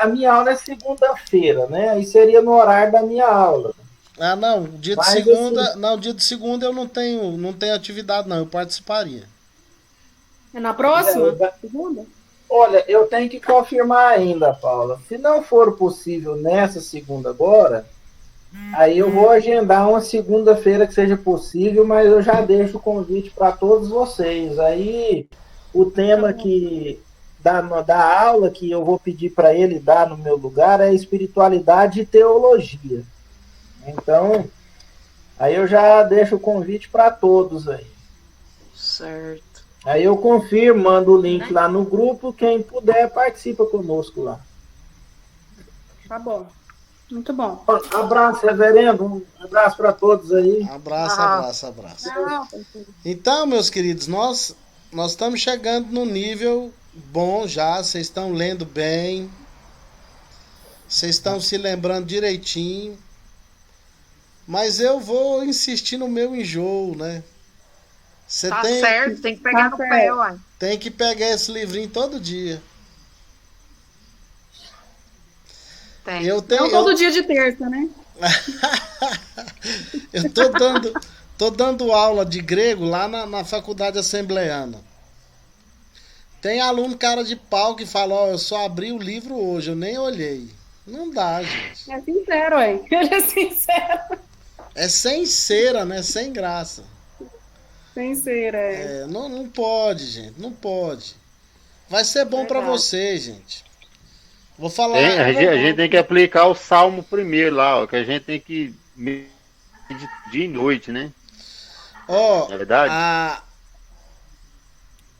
minha aula é segunda-feira, né? Aí seria no horário da minha aula. Não, dia de segunda eu não tenho atividade não, eu participaria. É na próxima? Segunda? Olha, eu tenho que confirmar ainda, Paula. Se não for possível nessa segunda agora, aí eu vou agendar uma segunda-feira que seja possível, mas eu já deixo o convite para todos vocês. Aí o tema da aula que eu vou pedir para ele dar no meu lugar é espiritualidade e teologia. Então, aí eu já deixo o convite para todos aí. Certo. Aí eu confirmo, mando o link lá no grupo, quem puder participa conosco lá. Tá bom. Muito bom. Abraço, reverendo. Um abraço para todos aí. Abraço. Então, meus queridos, nós estamos chegando no nível bom já. Vocês estão lendo bem. Vocês estão se lembrando direitinho. Mas eu vou insistir no meu enjoo, né? Certo, tem que pegar no pé, ué. Tem que pegar esse livrinho todo dia. Tem. Não todo dia de terça, né? Eu tô dando aula de grego lá na faculdade assembleana. Tem aluno cara de pau que fala, eu só abri o livro hoje, eu nem olhei. Não dá, gente. É sincero, ué. Ele é sincero. É sem cera, né? Sem graça. Sem cera, não pode, gente. Não pode. Vai ser bom para vocês, gente. Vou falar. A gente tem que aplicar o Salmo primeiro lá, que a gente tem que dia e noite, né? É verdade?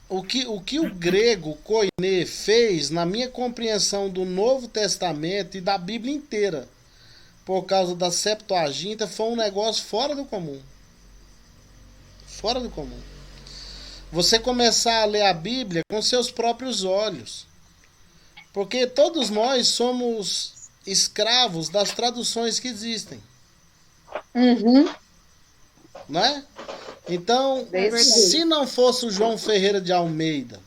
O que o grego Koiné fez na minha compreensão do Novo Testamento e da Bíblia inteira, por causa da Septuaginta, foi um negócio fora do comum. Fora do comum. Você começar a ler a Bíblia com seus próprios olhos. Porque todos nós somos escravos das traduções que existem. Não é? Então, se não fosse o João Ferreira de Almeida,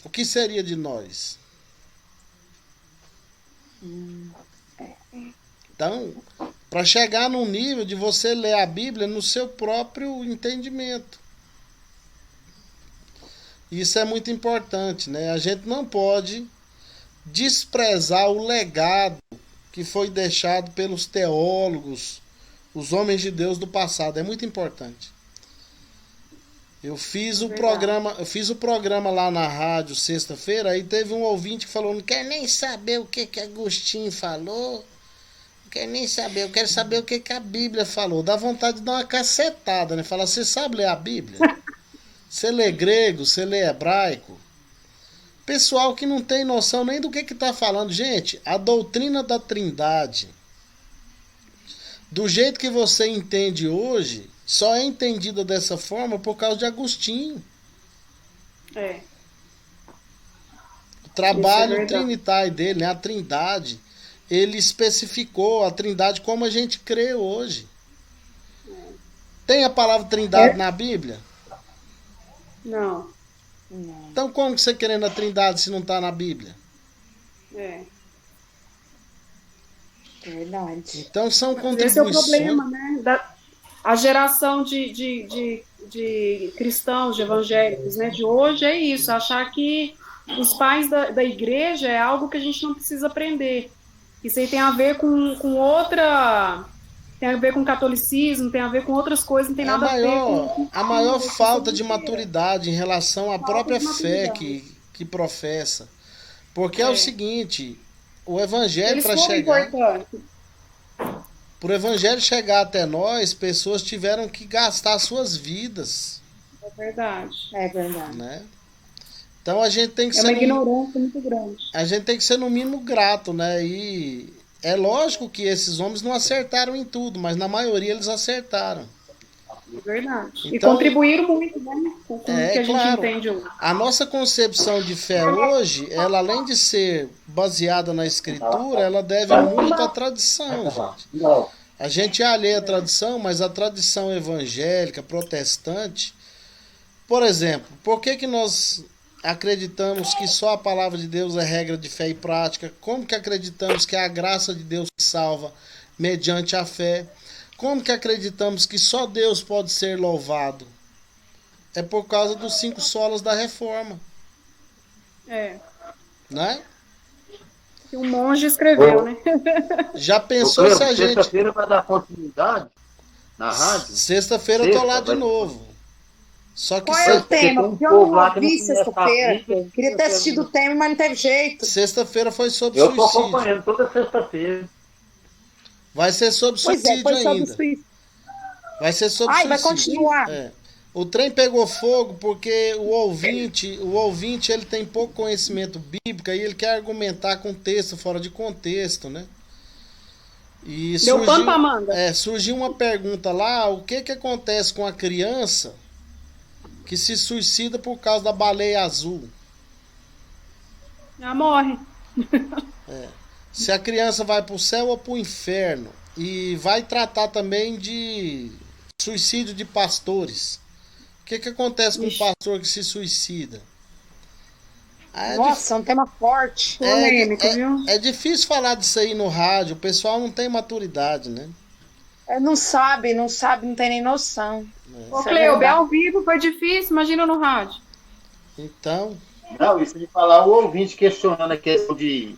o que seria de nós? Então, para chegar num nível de você ler a Bíblia no seu próprio entendimento. Isso é muito importante, né? A gente não pode desprezar o legado que foi deixado pelos teólogos, os homens de Deus do passado. É muito importante. Eu fiz o programa lá na rádio sexta-feira, aí teve um ouvinte que falou: não quer nem saber o que Agostinho falou, não quer nem saber, eu quero saber o que a Bíblia falou. Dá vontade de dar uma cacetada, né? Falar: você sabe ler a Bíblia? Você lê grego, você lê hebraico? Pessoal que não tem noção nem do que está falando. Gente, a doutrina da Trindade, do jeito que você entende hoje, só é entendida dessa forma por causa de Agostinho. É. O trabalho trinitário dele, né, a Trindade, ele especificou a Trindade como a gente crê hoje. Tem a palavra Trindade na Bíblia? Não. Então como que você crê na Trindade se não está na Bíblia? É. Verdade. Então são contribuições. Esse é o problema, né? A geração de cristãos, de evangélicos, né, de hoje é isso, achar que os pais da igreja é algo que a gente não precisa aprender. Isso aí tem a ver com outra... Tem a ver com catolicismo, tem a ver com outras coisas, não tem nada a ver com... A maior falta de maturidade em relação à própria fé que professa. Porque é o seguinte, o evangelho para chegar... Para o evangelho chegar até nós, pessoas tiveram que gastar suas vidas. É verdade. É verdade. Né? Então a gente tem que ser... É uma ignorância muito grande. A gente tem que ser no mínimo grato, né? E é lógico que esses homens não acertaram em tudo, mas na maioria eles acertaram. É verdade. Então, e contribuíram muito, né? Com o que a gente entende hoje. A nossa concepção de fé hoje, ela além de ser baseada na escritura, ela deve muito à tradição, gente. A gente é alheio à tradição, mas a tradição evangélica, protestante... Por exemplo, por que nós acreditamos que só a palavra de Deus é regra de fé e prática? Como que acreditamos que a graça de Deus salva mediante a fé? Como que acreditamos que só Deus pode ser louvado? É por causa dos 5 solas da reforma. É. Né? Que um monge escreveu, né? Já pensou se a gente... Sexta-feira vai dar continuidade na rádio? Sexta-feira eu tô lá de novo. Só que qual é o tema? Porque eu não vi sexta-feira. Queria ter assistido o tema, mas não teve jeito. Sexta-feira foi sobre suicídio. Eu tô acompanhando toda sexta-feira. Vai ser sobre suicídio ainda. Sobre vai ser sobre suicídio. Vai continuar. É. O trem pegou fogo porque o ouvinte ele tem pouco conhecimento bíblico e ele quer argumentar com texto fora de contexto, né? E deu pano pra manga. Surgiu uma pergunta lá, o que acontece com a criança que se suicida por causa da baleia azul? Ela morre. Se a criança vai pro céu ou pro inferno. E vai tratar também de suicídio de pastores. O que acontece com um pastor que se suicida? Nossa, é um tema forte. Polêmico, viu? É difícil falar disso aí no rádio. O pessoal não tem maturidade, né? Não sabe, não tem nem noção. Ô, Cleube, ao vivo foi difícil, imagina no rádio. Então... Não, isso de falar o ouvinte questionando a questão de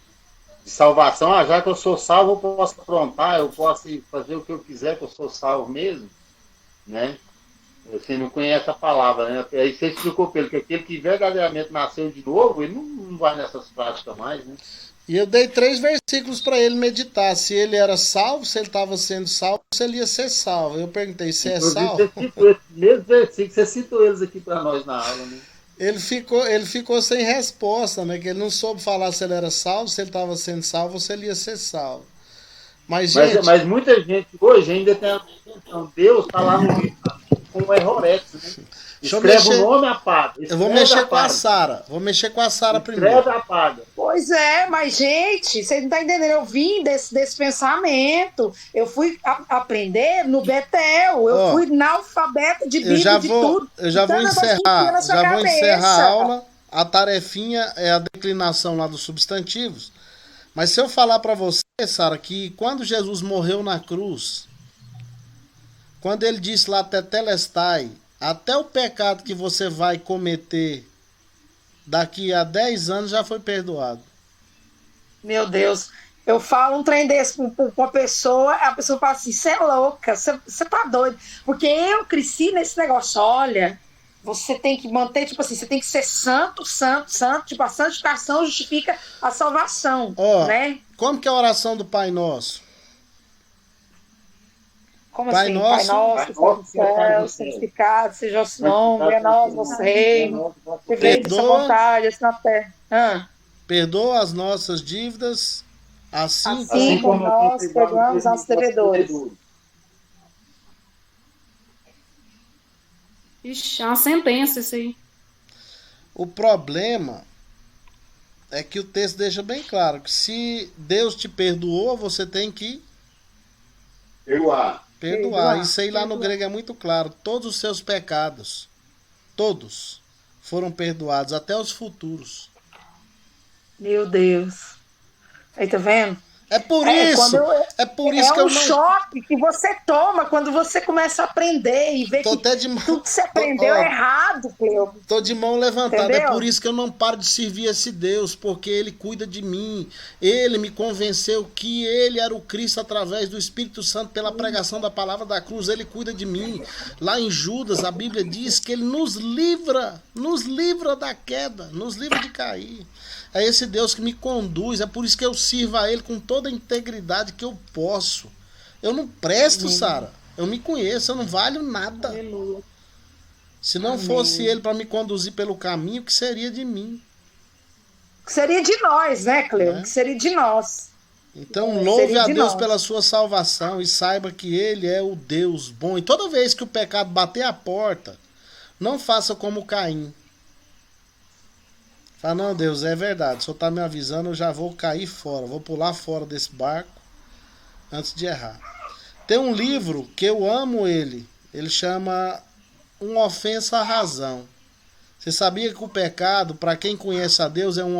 salvação. Já que eu sou salvo, eu posso aprontar, eu posso fazer o que eu quiser, que eu sou salvo mesmo, né? Você não conhece a palavra, né? Aí você explicou para ele que aquele que verdadeiramente nasceu de novo, ele não vai nessas práticas mais, né? E eu dei 3 versículos para ele meditar. Se ele era salvo, se ele estava sendo salvo, se ele ia ser salvo. Eu perguntei, se é salvo? Você citou esse mesmo versículo, você citou eles aqui para nós na aula, né? Ele ficou sem resposta, né? Que ele não soube falar se ele era salvo, se ele estava sendo salvo ou se ele ia ser salvo. Mas muita gente hoje ainda tem a intenção. Deus está lá no livro, com o errorex, né? Escreve o nome, apaga. Eu vou mexer com a Sara. Vou mexer com a Sara primeiro. Escreve, apaga. Pois é, mas, gente, você não está entendendo. Eu vim desse pensamento. Eu fui aprender no Betel. Eu fui analfabeto de Bíblia, de tudo. Eu já vou encerrar a aula. A tarefinha é a declinação lá dos substantivos. Mas se eu falar para você, Sara, que quando Jesus morreu na cruz, quando ele disse lá tetelestai, até o pecado que você vai cometer daqui a 10 anos já foi perdoado. Meu Deus. Eu falo um trem desse pra uma pessoa, a pessoa fala assim, você é louca, você tá doido. Porque eu cresci nesse negócio, olha, você tem que manter, tipo assim, você tem que ser santo, santo, santo, tipo, a santificação justifica a salvação, né? Como que é a oração do Pai Nosso? Como Pai assim? Nosso, Pai nosso, que está no céu, santificado seja o seu nome, venha a nós, vosso reino, que feita a sua vontade, assim na terra. Perdoa as nossas dívidas, assim como nós perdoamos aos devedores. Ixi, é uma sentença isso aí. O problema é que o texto deixa bem claro que se Deus te perdoou, você tem que perdoar. Isso aí lá no grego é muito claro. Todos os seus pecados, todos, foram perdoados, até os futuros. Meu Deus. Aí, tá vendo? É por isso que eu não... É um choque que você toma quando você começa a aprender e ver que tudo que você aprendeu é errado, Cleo. Tô de mão levantada. Entendeu? É por isso que eu não paro de servir esse Deus, porque Ele cuida de mim. Ele me convenceu que Ele era o Cristo através do Espírito Santo pela pregação da palavra da cruz. Ele cuida de mim. Lá em Judas, a Bíblia diz que Ele nos livra da queda, nos livra de cair. É esse Deus que me conduz, é por isso que eu sirvo a Ele com toda a integridade que eu posso. Eu não presto, Sara. Eu me conheço, eu não valho nada. Aleluia. Se não fosse Ele para me conduzir pelo caminho, o que seria de mim? Que seria de nós, né, Cleo? Que seria de nós. Então louve a Deus pela sua salvação e saiba que Ele é o Deus bom. E toda vez que o pecado bater a porta, não faça como Caim. Fala, não, Deus, é verdade. O Senhor está me avisando, eu já vou cair fora. Vou pular fora desse barco antes de errar. Tem um livro que eu amo ele. Ele chama Uma Ofensa à Razão. Você sabia que o pecado, para quem conhece a Deus, é uma